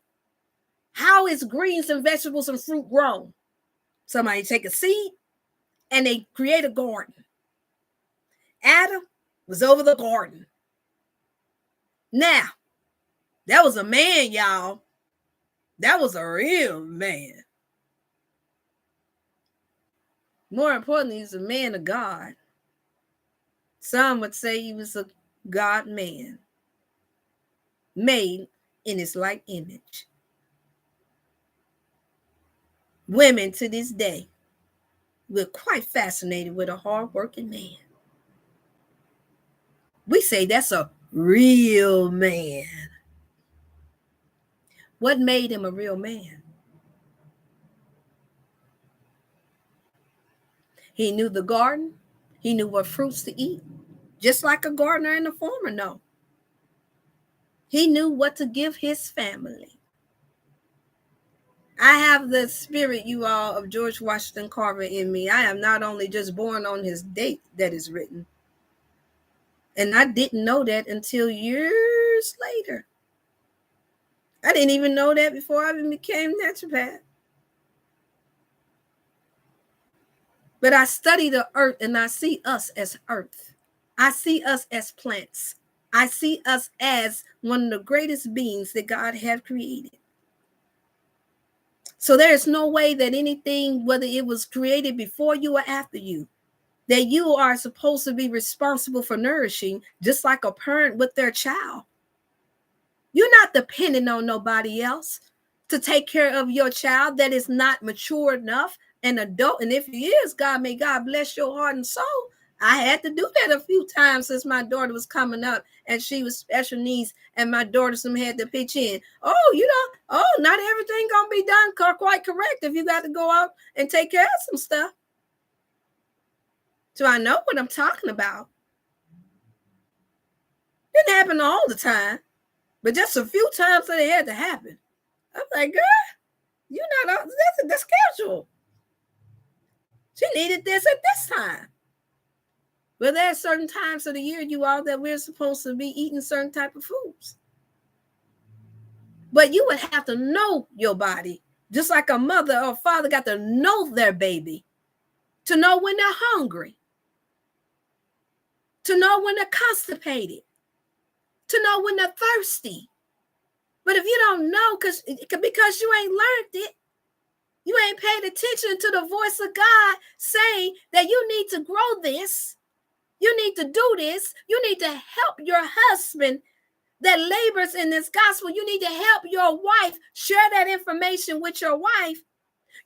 How is greens and vegetables and fruit grown? Somebody take a seed and they create a garden. Adam was over the garden. Now, that was a man, y'all. That was a real man. More importantly, he's a man of God. Some would say he was a God man, made in his like image. Women to this day, we're quite fascinated with a hardworking man. We say that's a real man. What made him a real man? He knew the garden. He knew what fruits to eat, just like a gardener and a farmer know. He knew what to give his family. I have the spirit, you all, of George Washington Carver in me. I am not only just born on his date that is written, and I didn't know that until years later. I didn't even know that before I even became naturopath. But I study the earth and I see us as earth. I see us as plants. I see us as one of the greatest beings that God has created. So there is no way that anything, whether it was created before you or after you, that you are supposed to be responsible for nourishing, just like a parent with their child. You're not dependent on nobody else to take care of your child that is not mature enough, an adult. And if he is, God, may God bless your heart and soul. I had to do that a few times since my daughter was coming up and she was special needs and my daughter had to pitch in. Not everything gonna be done quite correct if you got to go out and take care of some stuff. So I know what I'm talking about. Didn't happen all the time, but just a few times that it had to happen. I'm like, girl, you're not, that's casual. She needed this at this time. Well, there are certain times of the year, you all, that we're supposed to be eating certain type of foods. But you would have to know your body, just like a mother or father got to know their baby, to know when they're hungry, to know when they're constipated, to know when they're thirsty. But if you don't know, because you ain't learned it, you ain't paid attention to the voice of God saying that you need to grow this, you need to do this, you need to help your husband that labors in this gospel. You need to help your wife, share that information with your wife.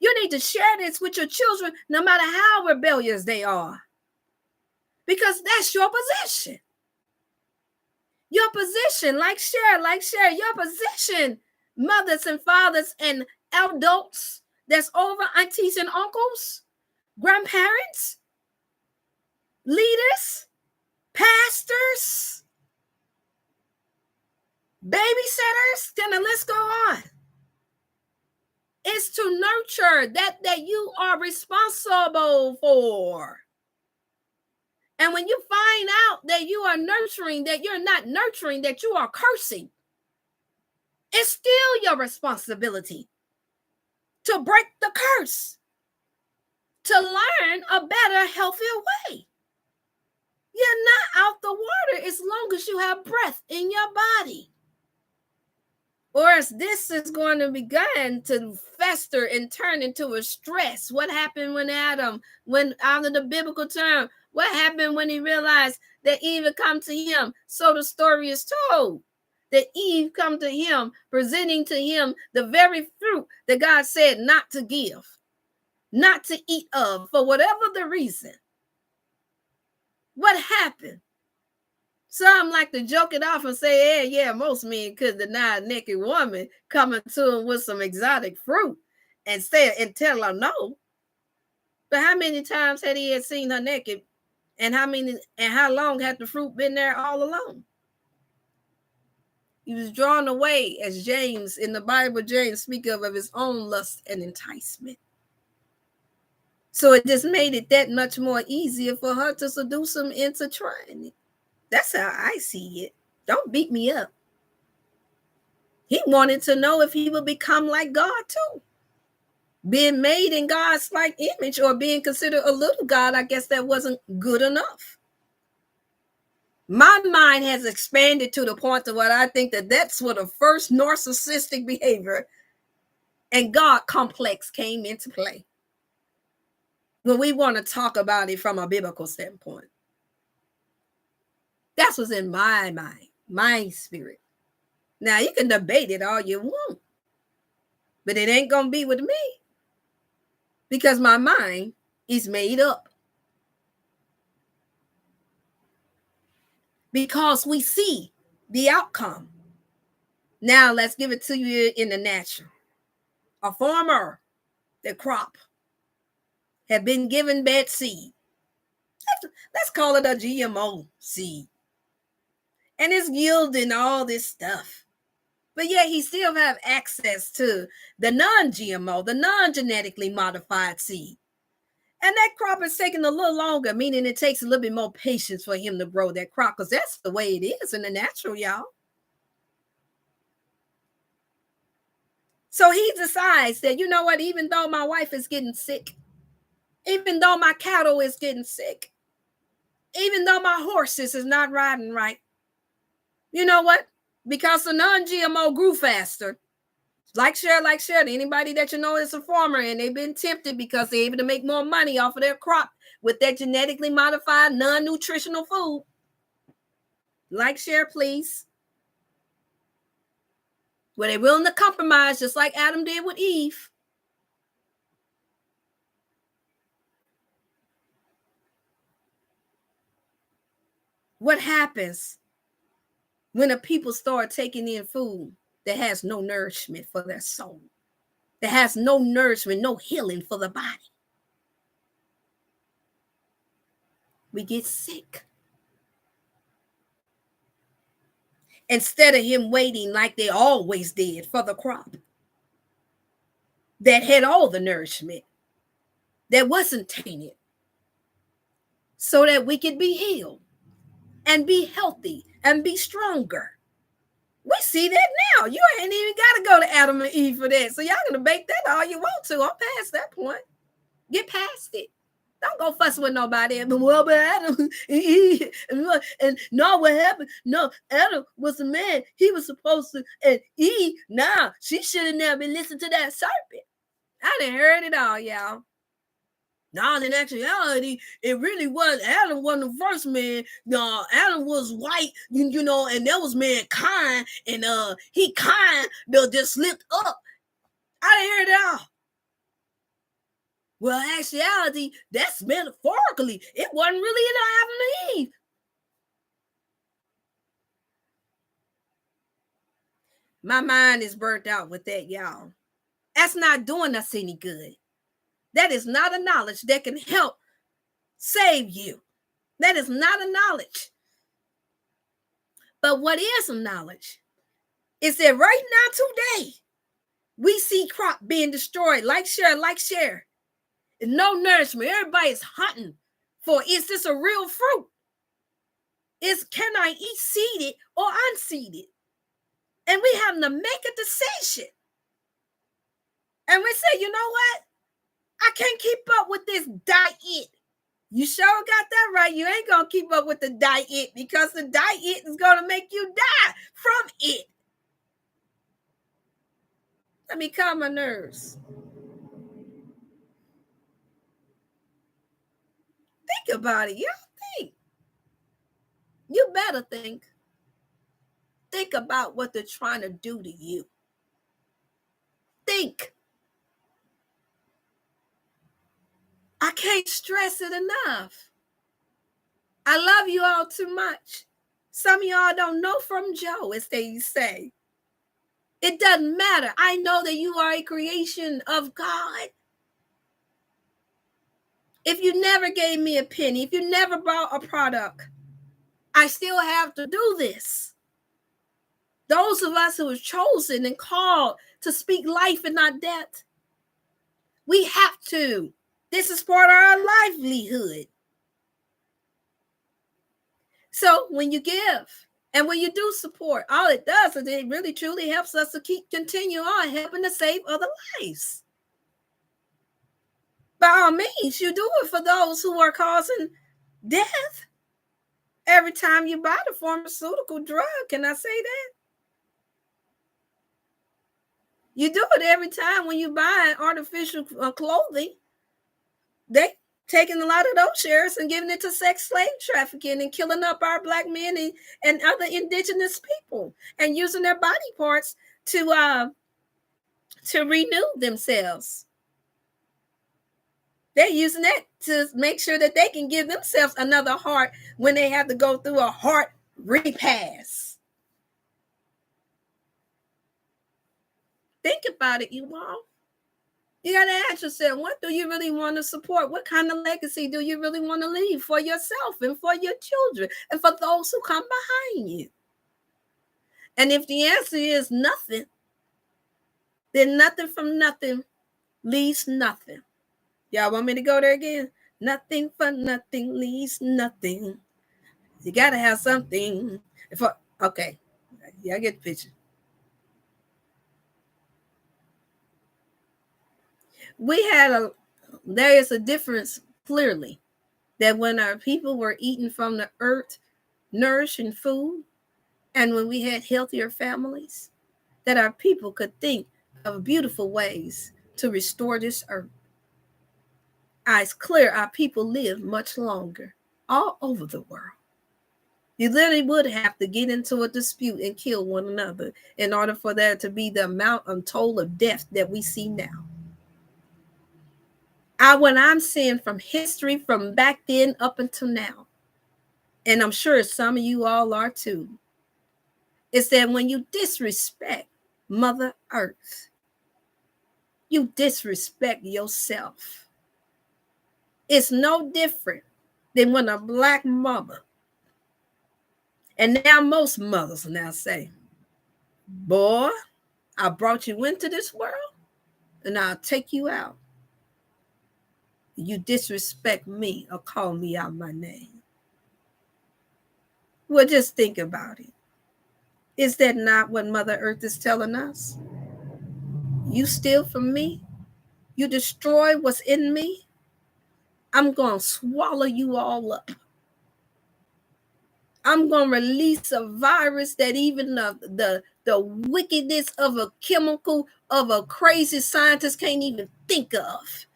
You need to share this with your children, no matter how rebellious they are. because that's your position. Your position, like share, your position, mothers and fathers and adults that's over, aunties and uncles, grandparents, leaders, pastors, babysitters, then the list go on. It's to nurture that you are responsible for. And when you find out that you are nurturing, that you're not nurturing, that you are cursing, it's still your responsibility to break the curse, to learn a better, healthier way. You're not out the water as long as you have breath in your body. Or as this is going to begin to fester and turn into a stress. What happened when Adam, when out of the biblical term, what happened when he realized that Eve had come to him? So the story is told that Eve come to him, presenting to him the very fruit that God said not to give, not to eat of, for whatever the reason. What happened? Some like to joke it off and say, yeah, most men could deny a naked woman coming to them with some exotic fruit and say and tell her no. But how many times had he seen her naked, and how long had the fruit been there all along? He was drawn away, as James in the Bible, James speak of his own lust and enticement. So it just made it that much more easier for her to seduce him into trying it. That's how I see it. Don't beat me up. He wanted to know if he would become like God too. Being made in God's like image, or being considered a little God, I guess that wasn't good enough. My mind has expanded to the point to what I think that's where the first narcissistic behavior and God complex came into play. When we want to talk about it from a biblical standpoint. That's what's in my mind, my spirit. Now, you can debate it all you want, but it ain't going to be with me because my mind is made up. Because we see the outcome. Now, let's give it to you in the natural. A farmer, the crop, had been given bad seed. Let's call it a GMO seed. And it's yielding all this stuff. But yet he still have access to the non-GMO, the non-genetically modified seed. And that crop is taking a little longer, meaning it takes a little bit more patience for him to grow that crop, because that's the way it is in the natural, y'all. So he decides that, you know what, even though my wife is getting sick, even though my cattle is getting sick, even though my horses is not riding right, you know what? Because the non-GMO grew faster. Like share to anybody that you know is a farmer and they've been tempted because they're able to make more money off of their crop with their genetically modified non-nutritional food. Like share, please. Were they willing to compromise just like Adam did with Eve? What happens when the people start taking in food that has no nourishment for their soul, that has no nourishment, no healing for the body? We get sick. Instead of him waiting like they always did for the crop that had all the nourishment, that wasn't tainted, so that we could be healed and be healthy and be stronger. We see that now. You ain't even got to go to Adam and Eve for that. So y'all can debate that all you want to. I'm past that point. Get past it. Don't go fussing with nobody. Well, but Adam and no, what happened? No, Adam was a man. He was supposed to, and Eve, nah, she should have never been listening to that serpent. I done heard it all, y'all. No, in actuality, it really was Adam wasn't the first man. No, Adam was white, you know, and that was mankind, and he kind of just slipped up. I didn't hear it all. Well, actuality, that's metaphorically. It wasn't really in Adam and Eve. My mind is burnt out with that, y'all. That's not doing us any good. That is not a knowledge that can help save you. That is not a knowledge. But what is a knowledge is that right now, today, we see crop being destroyed. Like, share. And no nourishment. Everybody's hunting for, is this a real fruit? Can I eat seeded or unseeded? And we having to make a decision. And we say, you know what? I can't keep up with this diet. You sure got that right. You ain't going to keep up with the diet, because the diet is going to make you die from it. Let me calm my nerves. Think about it. You think. You better think. Think about what they're trying to do to you. Think. I can't stress it enough. I love you all too much. Some of y'all don't know from Joe, as they say. It doesn't matter. I know that you are a creation of God. If you never gave me a penny, if you never bought a product, I still have to do this. Those of us who are chosen and called to speak life and not death, we have to. This is part of our livelihood. So when you give and when you do support, all it does is it really truly helps us to continue on helping to save other lives. By all means, you do it for those who are causing death. Every time you buy the pharmaceutical drug, can I say that? You do it every time when you buy artificial clothing. They taking a lot of those shares and giving it to sex slave trafficking and killing up our Black men and other indigenous people, and using their body parts to renew themselves. They're using that to make sure that they can give themselves another heart when they have to go through a heart repass. Think about it, you all. You got to ask yourself, what do you really want to support? What kind of legacy do you really want to leave for yourself and for your children and for those who come behind you? And if the answer is nothing, then nothing from nothing leaves nothing. Y'all want me to go there again? Nothing for nothing leaves nothing. You got to have something. Okay, y'all get the picture. There is a difference clearly that when our people were eating from the earth, nourishing food, and when we had healthier families, that our people could think of beautiful ways to restore this earth. It's clear our people live much longer all over the world. You literally would have to get into a dispute and kill one another in order for there to be the amount untold of death that we see now. What I'm seeing from history from back then up until now, and I'm sure some of you all are too, is that when you disrespect Mother Earth, you disrespect yourself. It's no different than when a Black mother, and now most mothers now say, boy, I brought you into this world and I'll take you out. You disrespect me or call me out my name. Well, just think about it. Is that not what Mother Earth is telling us? You steal from me, you destroy what's in me, I'm going to swallow you all up. I'm going to release a virus that even the wickedness of a chemical of a crazy scientist can't even think of,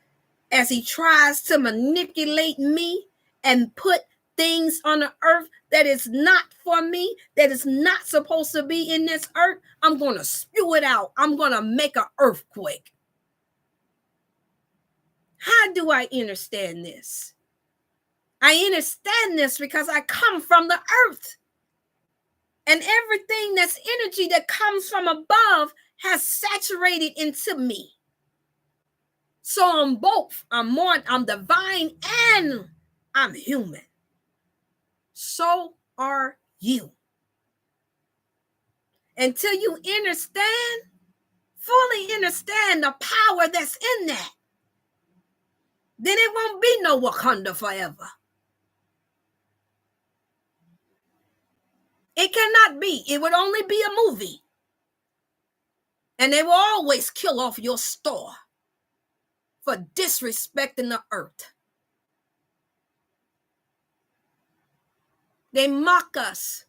as he tries to manipulate me and put things on the earth that is not for me, that is not supposed to be in this earth. I'm going to spew it out. I'm going to make an earthquake. How do I understand this? I understand this because I come from the earth. And everything that's energy that comes from above has saturated into me. So I'm both. I'm divine and I'm human. So are you. Until you understand, fully understand the power that's in that, then it won't be no Wakanda forever. It cannot be. It would only be a movie. And they will always kill off your store for disrespecting the earth. They mock us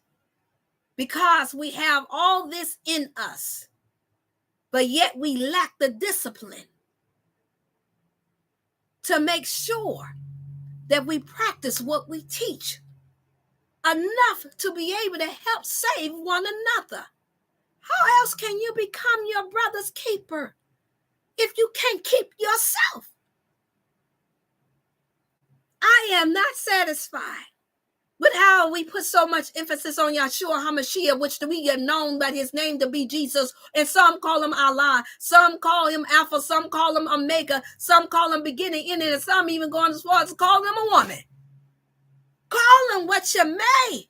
because we have all this in us, but yet we lack the discipline to make sure that we practice what we teach enough to be able to help save one another. How else can you become your brother's keeper if you can't keep yourself? I am not satisfied with how we put so much emphasis on Yahshua HaMashiach, which we have known by his name to be Jesus, and some call him Allah, some call him Alpha, some call him Omega, some call him beginning, ending, and some even going as far as calling him a woman. Call him what you may.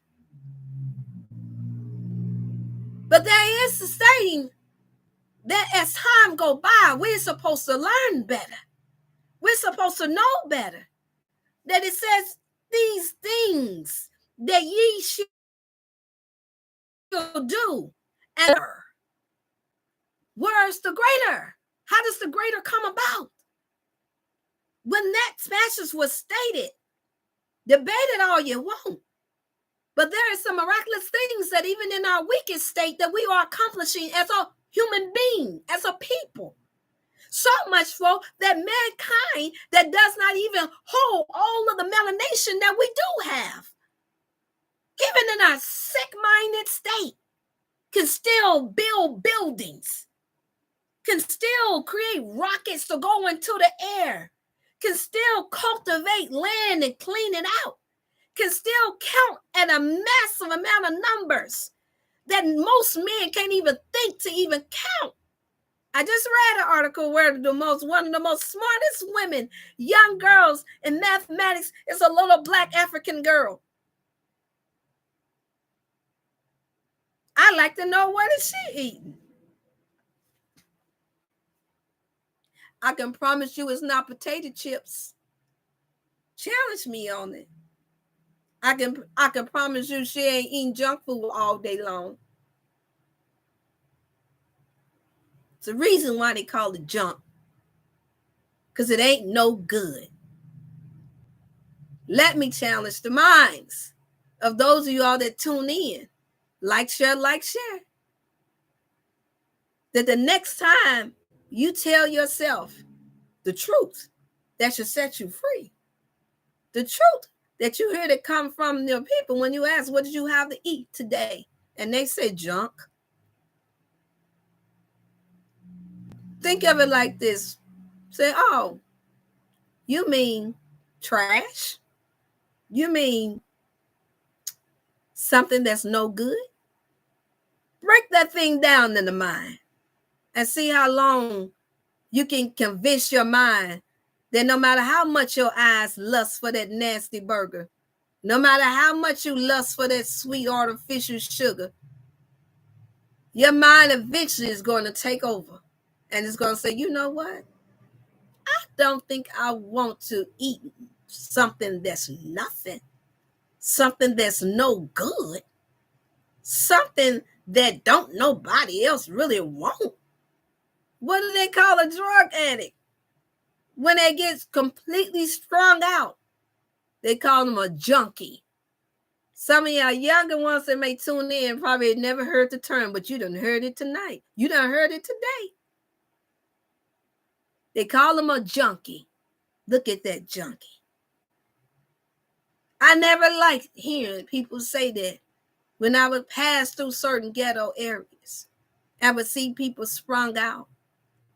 But there is a saying that as time go by, we're supposed to learn better. We're supposed to know better. That it says, these things that ye shall do, and where's the greater? How does the greater come about? When that passage was stated, debate it all you want, but there are some miraculous things that even in our weakest state that we are accomplishing as a human being, as a people. So much so that mankind that does not even hold all of the melanation that we do have, even in our sick-minded state, can still build buildings, can still create rockets to go into the air, can still cultivate land and clean it out, can still count at a massive amount of numbers that most men can't even think to even count. I just read an article where one of the most smartest women, young girls in mathematics, is a little black African girl. I'd like to know what is she eating. I can promise you it's not potato chips. Challenge me on it. I can promise you she ain't eating junk food all day long. It's the reason why they call it junk. Because it ain't no good. Let me challenge the minds of those of y'all that tune in. Like, share. That the next time you tell yourself the truth that should set you free. The truth that you hear that come from your people when you ask, what did you have to eat today? And they say junk. Think of it like this. Say, oh, you mean trash? You mean something that's no good? Break that thing down in the mind and see how long you can convince your mind that no matter how much your eyes lust for that nasty burger, no matter how much you lust for that sweet artificial sugar, your mind eventually is going to take over and it's going to say, you know what? I don't think I want to eat something that's nothing, something that's no good, something that don't nobody else really want. What do they call a drug addict? When they get completely strung out, they call them a junkie. Some of y'all younger ones that may tune in probably never heard the term, but you done heard it tonight. You done heard it today. They call them a junkie. Look at that junkie. I never liked hearing people say that. When I would pass through certain ghetto areas, I would see people sprung out.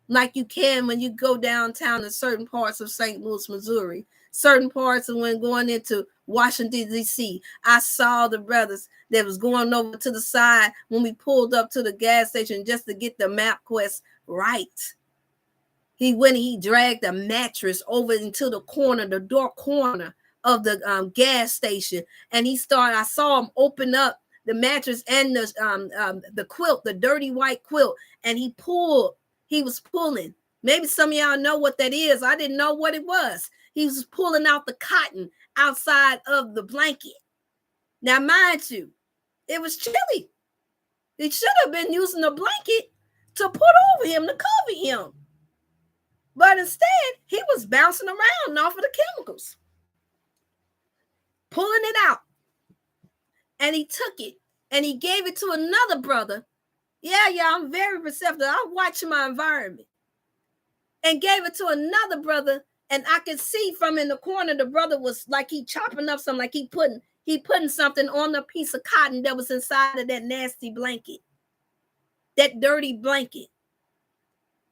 like you can when you go downtown in certain parts of St. Louis, Missouri, certain parts of when going into Washington, D.C. I saw the brothers that was going over to the side when we pulled up to the gas station just to get the MapQuest right. He dragged a mattress over into the corner, the door corner of the gas station, and I saw him open up the mattress and the quilt, the dirty white quilt, and he was pulling. Maybe some of y'all know what that is. I didn't know what it was. He was pulling out the cotton outside of the blanket. Now, mind you, it was chilly. He should have been using a blanket to put over him to cover him. But instead, he was bouncing around off of the chemicals, pulling it out. And he took it and he gave it to another brother. Yeah, I'm very receptive. I watch my environment. And gave it to another brother. And I could see from in the corner, the brother was like he chopping up something, like he putting something on the piece of cotton that was inside of that nasty blanket, that dirty blanket.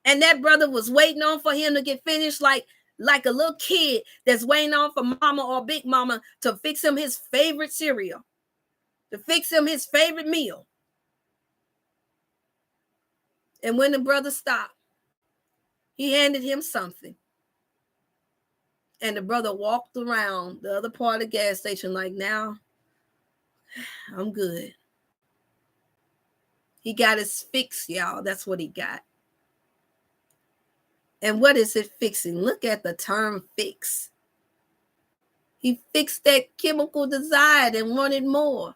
And that brother was waiting on for him to get finished like a little kid that's waiting on for mama or big mama to fix him his favorite cereal, to fix him his favorite meal. And when the brother stopped, he handed him something. And the brother walked around the other part of the gas station like, now, I'm good. He got his fix, y'all. That's what he got. And what is it fixing? Look at the term fix. He fixed that chemical desire and wanted more.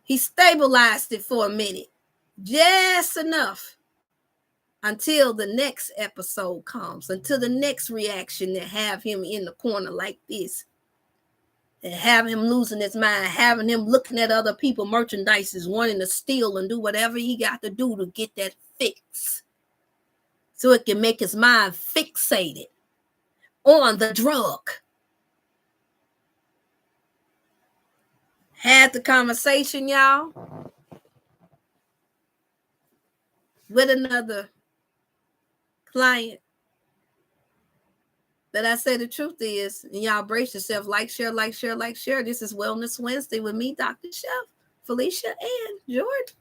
He stabilized it for a minute, just enough, until the next episode comes, until the next reaction that have him in the corner like this, and have him losing his mind, having him looking at other people merchandises, wanting to steal and do whatever he got to do to get that fix, so it can make his mind fixated on the drug. Had the conversation, y'all, with another client. But I say the truth is, and y'all brace yourself, like, share, like, share, like, share. This is Wellness Wednesday with me, Dr. Chef, Felicia, and George.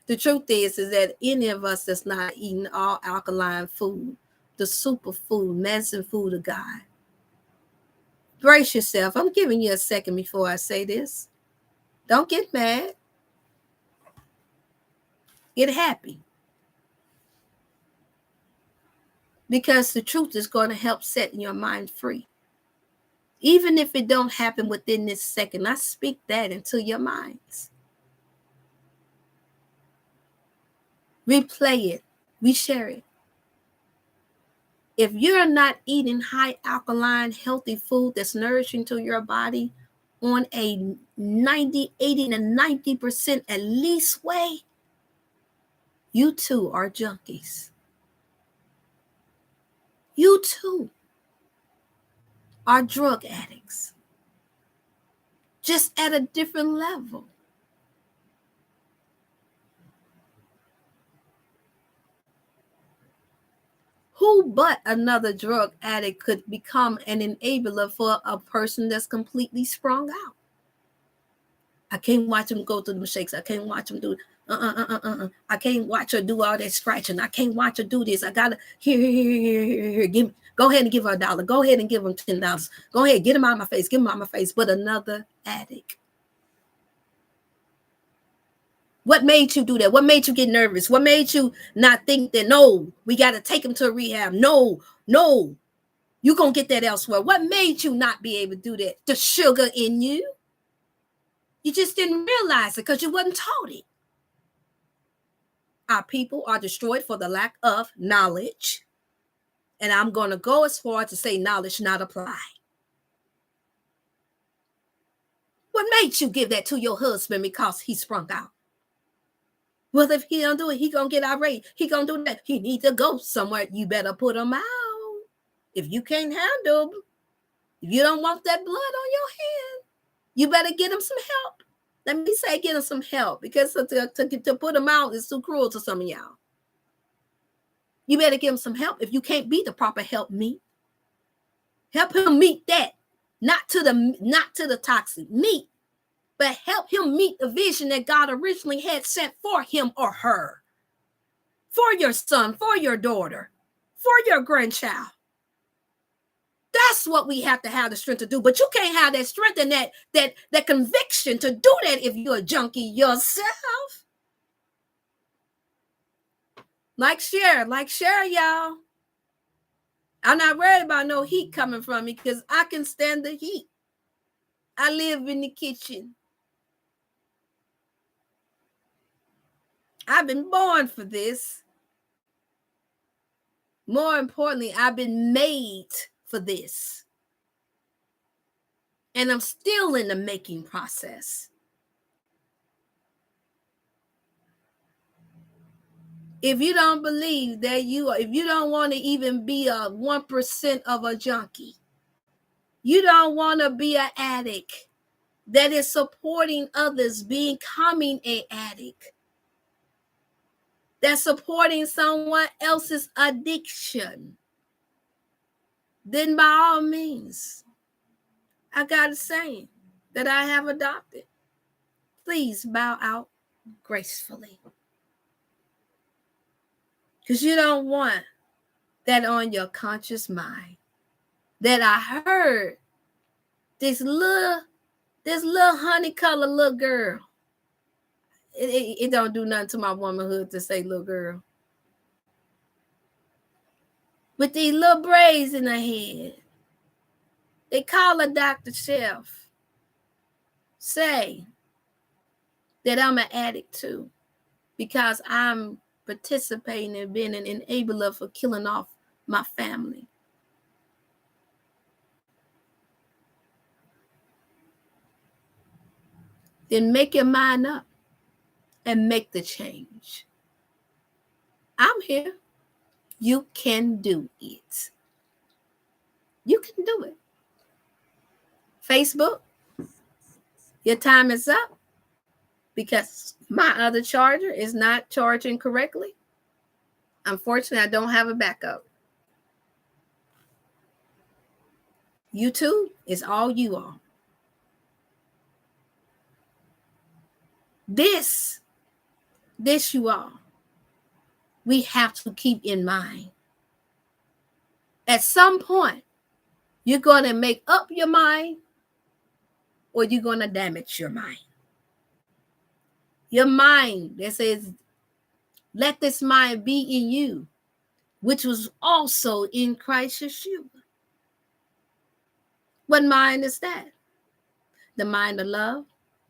The truth is that any of us that's not eating all alkaline food, the superfood, medicine food of God, brace yourself. I'm giving you a second before I say this. Don't get mad. Get happy. Because the truth is going to help set your mind free. Even if it don't happen within this second, I speak that into your minds. Replay it. Reshare it. If you're not eating high alkaline, healthy food that's nourishing to your body on a 90, 80, and 90% at least way, you too are junkies. You too are drug addicts, just at a different level. Who but another drug addict could become an enabler for a person that's completely sprung out? I can't watch him go through the shakes. I can't watch him do I can't watch her do all that scratching. I can't watch her do this. I gotta here. Go ahead and give her $1. Go ahead and give him $10. Go ahead, get him out of my face. Give him out of my face. But another addict. What made you do that? What made you get nervous? What made you not think that, no, we got to take him to a rehab? No, you're going to get that elsewhere. What made you not be able to do that? The sugar in you. You just didn't realize it because you wasn't taught it. Our people are destroyed for the lack of knowledge. And I'm going to go as far as to say knowledge not applied. What made you give that to your husband because he sprung out? Well, if he don't do it, he going to get irate. He going to do that. He need to go somewhere. You better put him out. If you can't handle, if you don't want that blood on your hand, you better get him some help. Let me say get them some help, because to put them out is too cruel to some of y'all. You better give him some help. If you can't be the proper help meet, help him meet that. Not to the toxic meet, but help him meet the vision that God originally had set for him or her. For your son, for your daughter, for your grandchild. That's what we have to have the strength to do. But you can't have that strength and that conviction to do that if you're a junkie yourself. Like share, y'all. I'm not worried about no heat coming from me because I can stand the heat. I live in the kitchen. I've been born for this. More importantly, I've been made for this. And I'm still in the making process. If you don't believe that if you don't want to even be a 1% of a junkie, you don't want to be an addict that is supporting others becoming an addict, that's supporting someone else's addiction, then by all means, I got a saying that I have adopted. Please bow out gracefully. Because you don't want that on your conscious mind. That I heard this little honey-colored little girl. It don't do nothing to my womanhood to say little girl. With these little braids in her head. They call her Dr. Chef. Say that I'm an addict too. Because I'm participating in being an enabler for killing off my family. Then make your mind up and make the change. I'm here. You can do it. You can do it. Facebook, your time is up because my other charger is not charging correctly. Unfortunately, I don't have a backup. YouTube is all you are. This you are. We have to keep in mind. At some point, you're going to make up your mind or you're going to damage your mind. Your mind that says, let this mind be in you, which was also in Christ Yeshua. What mind is that? The mind of love,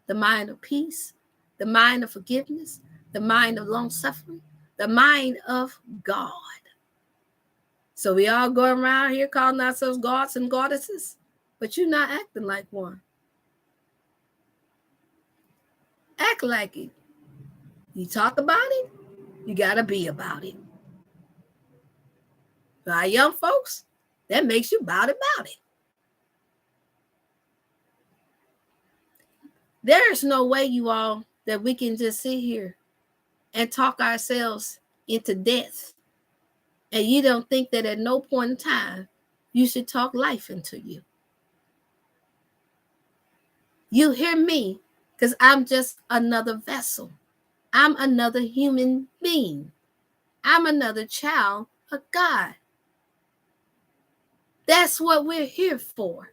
the mind of peace, the mind of forgiveness, the mind of long-suffering, the mind of God. So we all go around here calling ourselves gods and goddesses, but you're not acting like one. Act like it. You talk about it, you got to be about it. For our young folks, that makes you about it. There's no way, you all, that we can just sit here and talk ourselves into death. And you don't think that at no point in time you should talk life into you. You hear me, because I'm just another vessel. I'm another human being. I'm another child of God. That's what we're here for.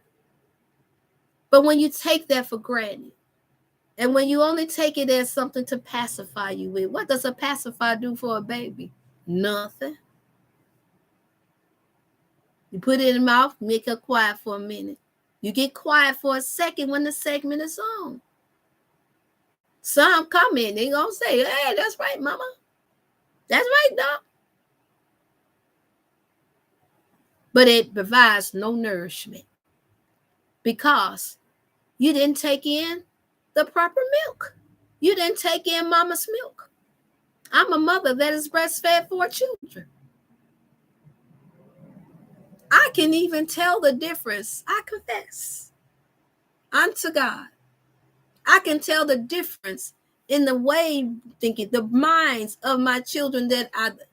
But when you take that for granted, and when you only take it as something to pacify you with, what does a pacifier do for a baby? Nothing. You put it in the mouth, make her quiet for a minute. You get quiet for a second when the segment is on. Some come in, they gonna say, hey, that's right, mama. That's right, doc. But it provides no nourishment because you didn't take in the proper milk. You didn't take in mama's milk. I'm a mother that is breastfed 4 children. I can even tell the difference. I confess unto God. I can tell the difference in the way thinking, the minds of my children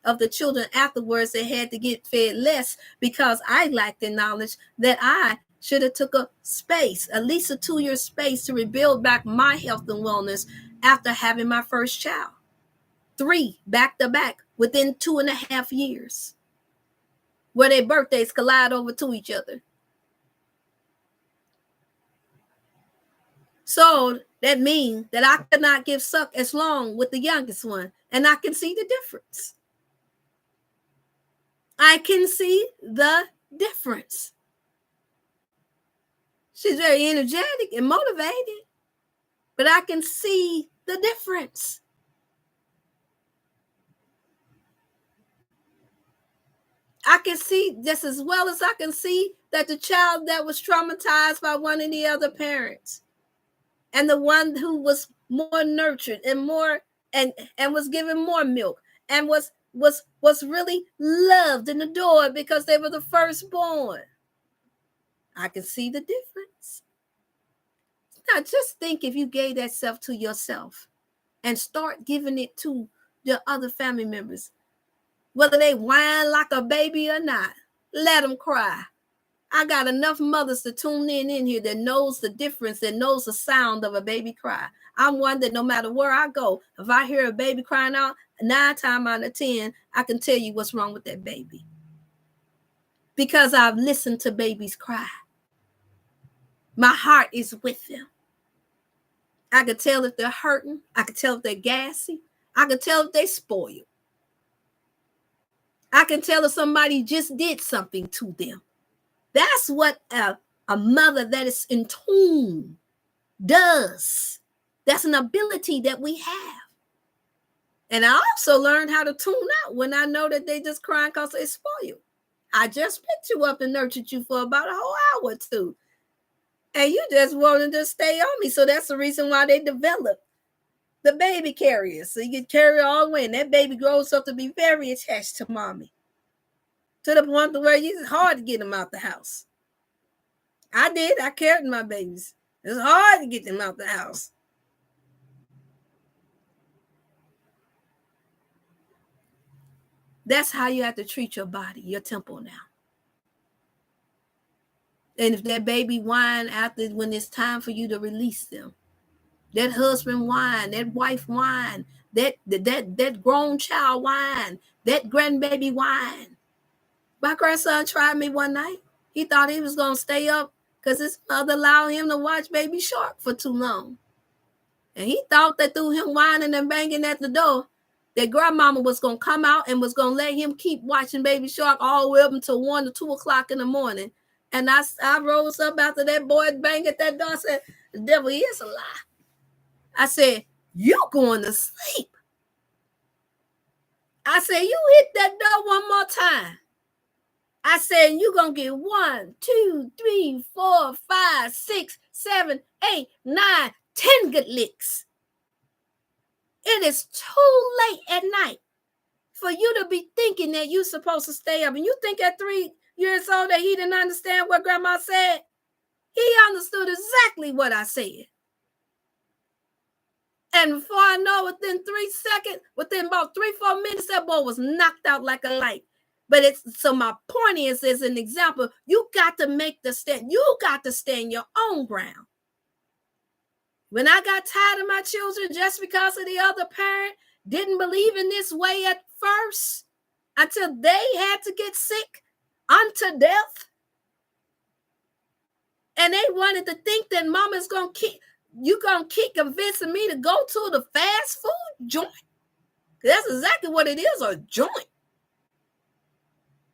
of the children afterwards that had to get fed less because I lacked the knowledge that I should have took a space, at least a 2-year space to rebuild back my health and wellness after having my first child. 3 back to back within 2.5 years, where their birthdays collide over to each other. So that means that I could not give suck as long with the youngest one. And I can see the difference. I can see the difference. She's very energetic and motivated, but I can see the difference. I can see just as well as I can see that the child that was traumatized by one of the other parents and the one who was more nurtured and more and was given more milk and was really loved and adored because they were the firstborn. I can see the difference. Now just think if you gave that self to yourself and start giving it to the other family members, whether they whine like a baby or not, let them cry. I got enough mothers to tune in here that knows the difference, that knows the sound of a baby cry. I'm one that no matter where I go, if I hear a baby crying out, 9 times out of 10, I can tell you what's wrong with that baby. Because I've listened to babies cry. My heart is with them. I can tell if they're hurting. I can tell if they're gassy. I can tell if they're spoiled. I can tell if somebody just did something to them. That's what a mother that is in tune does. That's an ability that we have. And I also learned how to tune out when I know that they just crying because they spoiled. I just picked you up and nurtured you for about a whole hour or two. And you just wanted to stay on me. So that's the reason why they develop the baby carrier. So you can carry all the way. And that baby grows up to be very attached to mommy. To the point where it's hard to get them out the house. I did. I carried my babies. It's hard to get them out the house. That's how you have to treat your body, your temple now. And if that baby whine after when it's time for you to release them, that husband whine, that wife whine, that grown child whine, that grandbaby whine. My grandson tried me one night. He thought he was going to stay up because his mother allowed him to watch Baby Shark for too long. And he thought that through him whining and banging at the door, that grandmama was going to come out and was going to let him keep watching Baby Shark all the way up until 1 or 2 o'clock in the morning. And I rose up after that boy banged at that door and said, the devil is a lie. I said, you going to sleep. I said, you hit that door one more time. I said, you're going to get 1, 2, 3, 4, 5, 6, 7, 8, 9, 10 good licks. It is too late at night for you to be thinking that you're supposed to stay up. And you think at 3 years old that he didn't understand what grandma said? He understood exactly what I said. And before I know, within 3 seconds, within about 3-4 minutes, that boy was knocked out like a light. But so my point is, as an example, you got to make the stand. You got to stand your own ground. When I got tired of my children just because of the other parent didn't believe in this way at first, until they had to get sick unto death, and they wanted to think that mama's going to keep convincing me to go to the fast food joint. That's exactly what it is, a joint.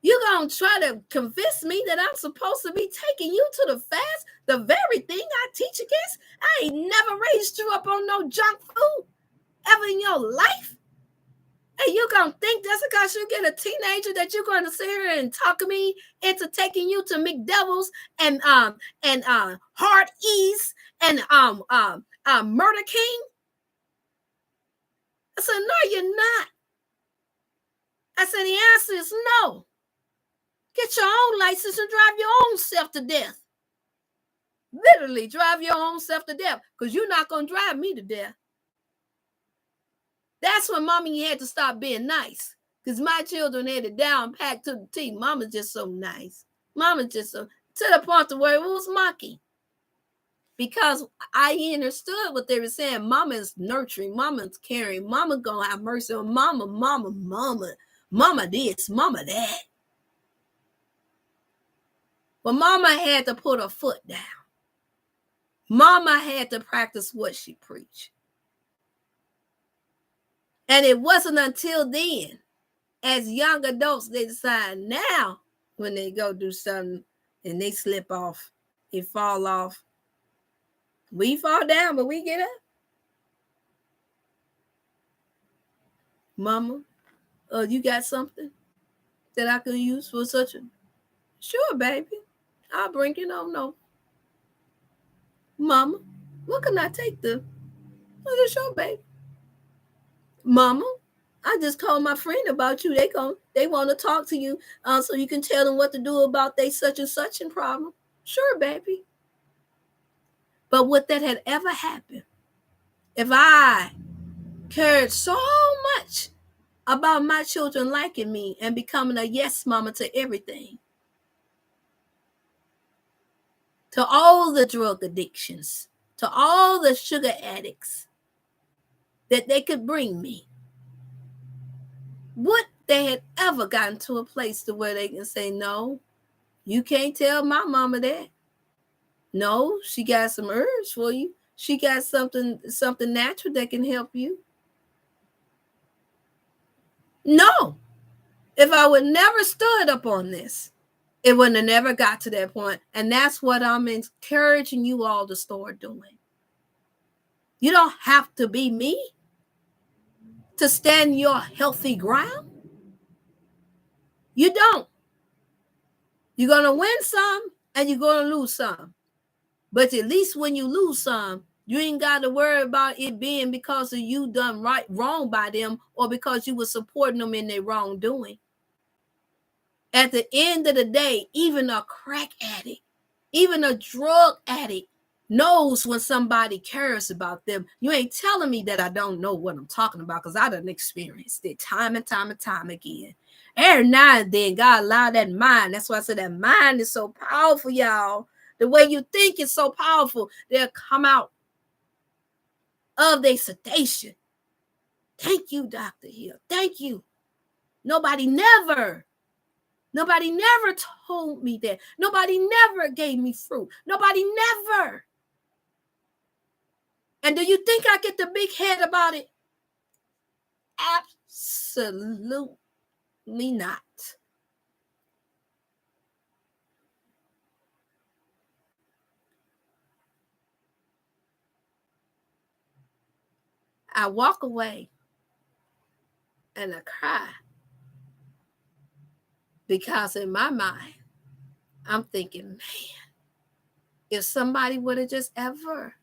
You're going to try to convince me that I'm supposed to be taking you to the fast, the very thing I teach against? I ain't never raised you up on no junk food ever in your life. And you're going to think that's because you get a teenager that you're going to sit here and talk me into taking you to McDevil's and Hard East and Murder King? I said, no, you're not. I said, the answer is no. Get your own license and drive your own self to death. Literally drive your own self to death, because you're not going to drive me to death. That's when mommy had to stop being nice, because my children had it down packed to the T. Mama's just so nice. Mama's just so, to the point to where it was mocking. Because I understood what they were saying. Mama is nurturing. Mama's caring. Mama gonna have mercy on mama, mama, mama, mama this, mama that. But mama had to put her foot down. Mama had to practice what she preached. And it wasn't until then, as young adults, they decide now when they go do something and they slip off, they fall off. We fall down, but we get up. Mama, you got something that I could use for such a... Sure, baby. I'll bring it on. No. Mama, what can I take the... Sure, baby. Mama, I just called my friend about you. They want to talk to you so you can tell them what to do about they such and such and problem. Sure, baby. But would that had ever happened if I cared so much about my children liking me and becoming a yes mama to everything? To all the drug addictions, to all the sugar addicts that they could bring me. Would they had ever gotten to a place to where they can say, no, you can't tell my mama that. No, she got some herbs for you. She got something natural that can help you. No. If I would never stood up on this, it wouldn't have never got to that point. And that's what I'm encouraging you all to start doing. You don't have to be me to stand your healthy ground. You don't. You're going to win some and you're going to lose some. But at least when you lose some, you ain't got to worry about it being because of you done wrong by them or because you were supporting them in their wrongdoing. At the end of the day, even a crack addict, even a drug addict knows when somebody cares about them. You ain't telling me that I don't know what I'm talking about, because I done experienced it time and time and time again. Every now and then, God allow that mind. That's why I said that mind is so powerful, y'all. The way you think is so powerful. They'll come out of their sedation. Thank you, Dr. Hill. Thank you. Nobody never told me that. Nobody never gave me fruit. Nobody never. And do you think I get the big head about it? Absolutely not. I walk away and I cry because in my mind, I'm thinking, man, if somebody would have just ever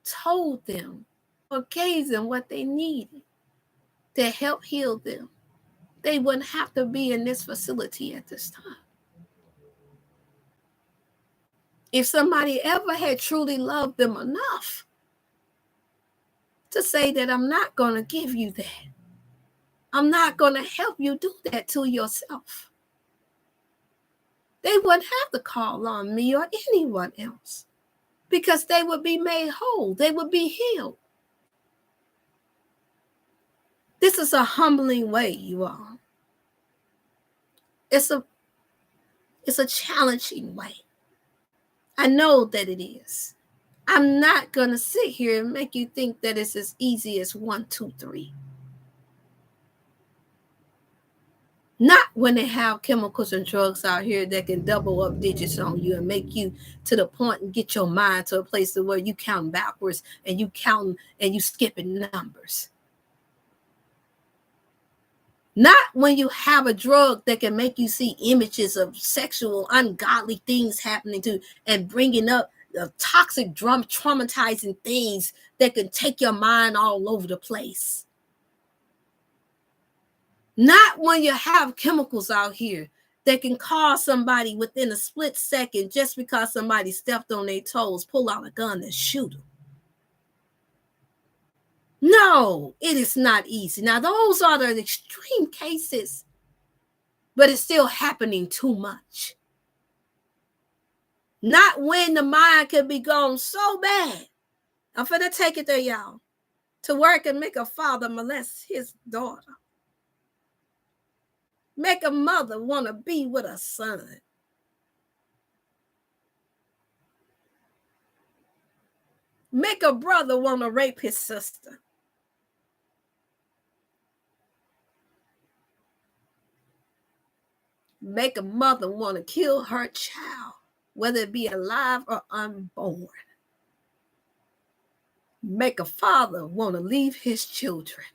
told them or gave them what they needed to help heal them, they wouldn't have to be in this facility at this time. If somebody ever had truly loved them enough to say that I'm not going to give you that, I'm not going to help you do that to yourself, they wouldn't have to call on me or anyone else, because they would be made whole. They would be healed. This is a humbling way, you all. It's a challenging way. I know that it is. I'm not going to sit here and make you think that it's as easy as 1, 2, 3. Not when they have chemicals and drugs out here that can double up digits on you and make you to the point and get your mind to a place where you count backwards and you count and you skipping numbers. Not when you have a drug that can make you see images of sexual, ungodly things happening to and bringing up the toxic, traumatizing things that can take your mind all over the place. Not when you have chemicals out here that can cause somebody within a split second, just because somebody stepped on their toes, pull out a gun and shoot them. No, it is not easy. Now, those are the extreme cases, but it's still happening too much. Not when the mind can be gone so bad. I'm finna take it there, y'all. To work and make a father molest his daughter. Make a mother want to be with a son. Make a brother want to rape his sister. Make a mother want to kill her child, whether it be alive or unborn. Make a father want to leave his children.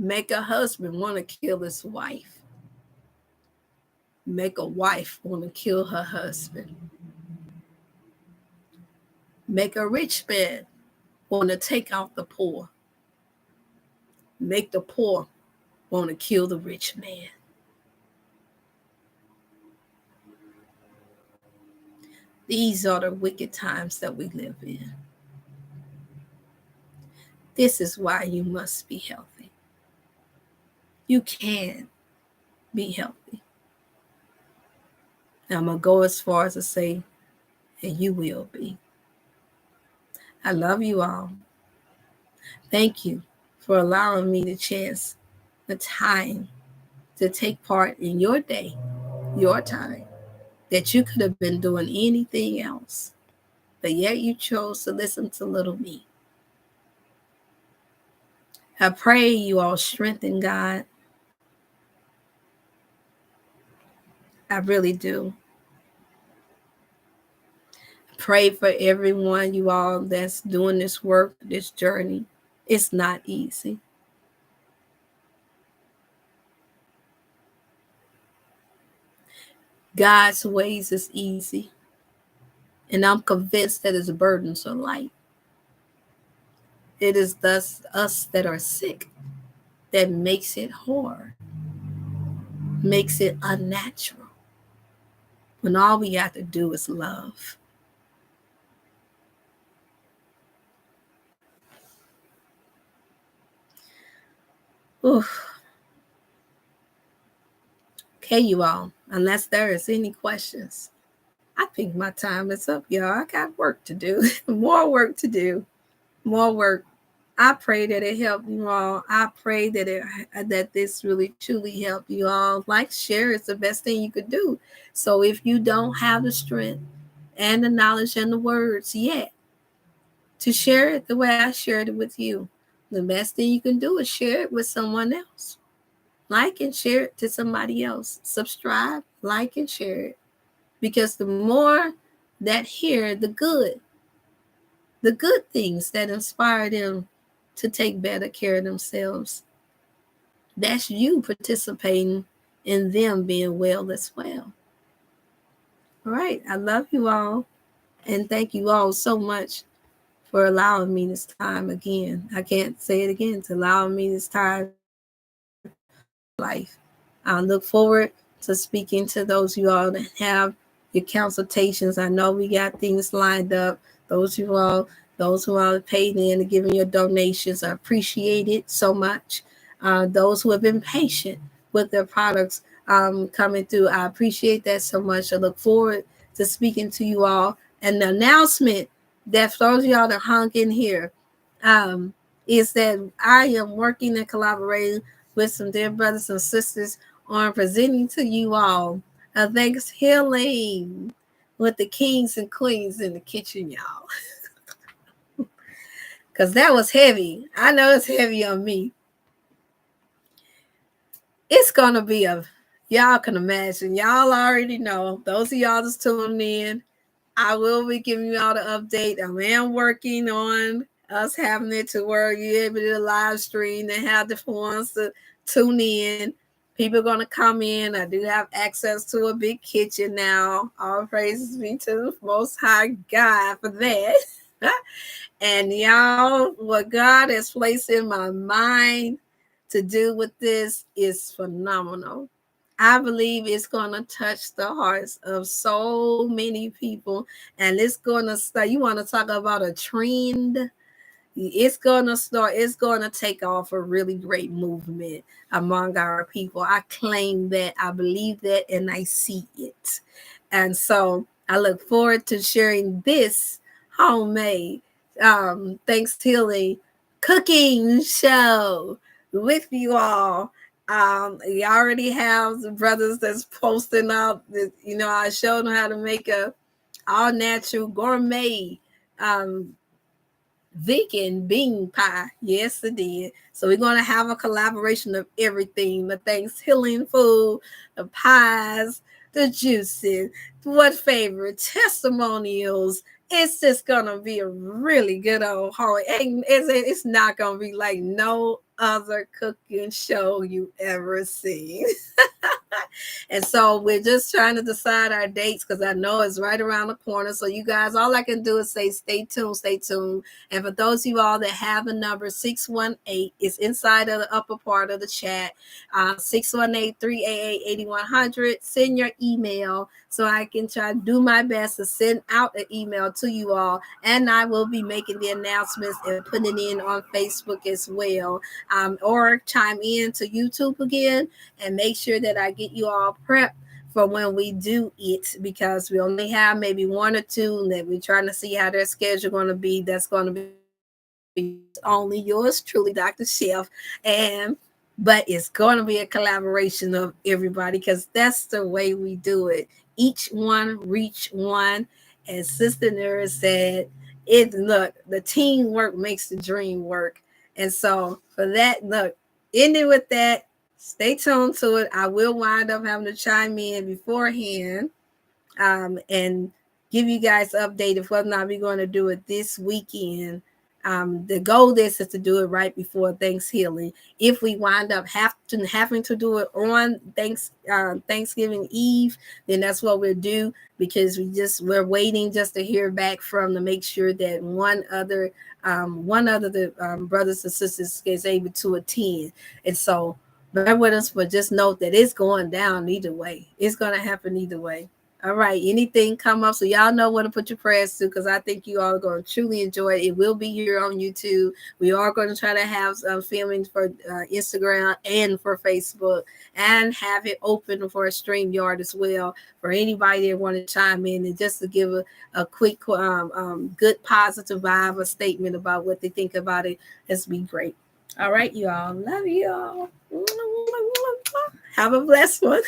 Make a husband want to kill his wife. Make a wife want to kill her husband. Make a rich man want to take out the poor. Make the poor want to kill the rich man. These are the wicked times that we live in. This is why you must be healthy. You can be healthy. Now, I'm going to go as far as to say, and you will be. I love you all. Thank you for allowing me the chance, the time to take part in your day, your time, that you could have been doing anything else, but yet you chose to listen to little me. I pray you all strengthen God. I really do. Pray for everyone, you all, that's doing this work, this journey. It's not easy. God's ways is easy. And I'm convinced that his burdens are light. It is thus us that are sick that makes it hard, makes it unnatural, when all we have to do is love. Oof. Okay, you all, unless there is any questions, I think my time is up, y'all. I got work to do, more work to do, more work. I pray that it helped you all. I pray that this really truly helped you all. Like, share is the best thing you could do. So if you don't have the strength and the knowledge and the words yet to share it the way I shared it with you, the best thing you can do is share it with someone else. Like and share it to somebody else. Subscribe, like, and share it. Because the more that hear the good things that inspire them to take better care of themselves, that's you participating in them being well as well. All right. I love you all. And thank you all so much for allowing me this time again. I can't say it again, to allowing me this time life. I look forward to speaking to those of you all that have your consultations. I know we got things lined up. Those who are paid in and giving your donations, I appreciate it so much. Those who have been patient with their products coming through, I appreciate that so much. I look forward to speaking to you all. And the announcement that for those of y'all that hung in here is that I am working and collaborating with some dear brothers and sisters on presenting to you all a Thanksgiving with the kings and queens in the kitchen, y'all. Because that was heavy. I know it's heavy on me. It's going to be y'all can imagine. Y'all already know. Those of y'all that's tuning in, I will be giving you all the update. I am working on us having it to where you're able to live stream and have different ones to tune in. People are going to come in. I do have access to a big kitchen now. All praises be to the Most High God for that. And y'all, what God has placed in my mind to do with this is phenomenal. I believe it's going to touch the hearts of so many people. And it's going to start. You want to talk about a trend? It's going to start. It's going to take off a really great movement among our people. I claim that. I believe that. And I see it. And so I look forward to sharing this homemade Thanksgiving cooking show with you all. You already have the brothers that's posting out. I showed them how to make a all natural gourmet vegan bean pie. Yes, it did. So we're going to have a collaboration of everything: the Thanksgiving food, the pies, the juices, what favorite testimonials. It's just going to be a really good old holiday. It's not going to be like no other cooking show you ever seen. And so we're just trying to decide our dates because I know it's right around the corner. So you guys, all I can do is say stay tuned, stay tuned. And for those of you all that have the number 618, it's inside of the upper part of the chat. 618-388-8100. Send your email so I can try to do my best to send out an email to you all. And I will be making the announcements and putting it in on Facebook as well. Or chime in to YouTube again and make sure that I get you all prepped for when we do it, because we only have maybe one or two that we're trying to see how their schedule going to be. That's going to be only yours truly, Dr. Chef. But it's going to be a collaboration of everybody because that's the way we do it. Each one reach one. As Sister Nura said, the teamwork makes the dream work. And so for that, look, ending with that, stay tuned to it. I will wind up having to chime in beforehand and give you guys an update of whether or not we're going to do it this weekend. The goal is to do it right before Thanksgiving. If we wind up having to do it on Thanksgiving Eve, then that's what we'll do, because we're waiting just to hear back from to make sure that one other brothers and sisters is able to attend. And so bear with us, but just note that it's going down either way. It's going to happen either way. All right. Anything come up, so y'all know where to put your prayers to, because I think you all are going to truly enjoy it. It will be here on YouTube. We are going to try to have filming for Instagram and for Facebook, and have it open for a StreamYard as well for anybody that want to chime in and just to give a quick, good, positive vibe, a statement about what they think about it. It's be great. All right, you all. Love you all. Have a blessed one.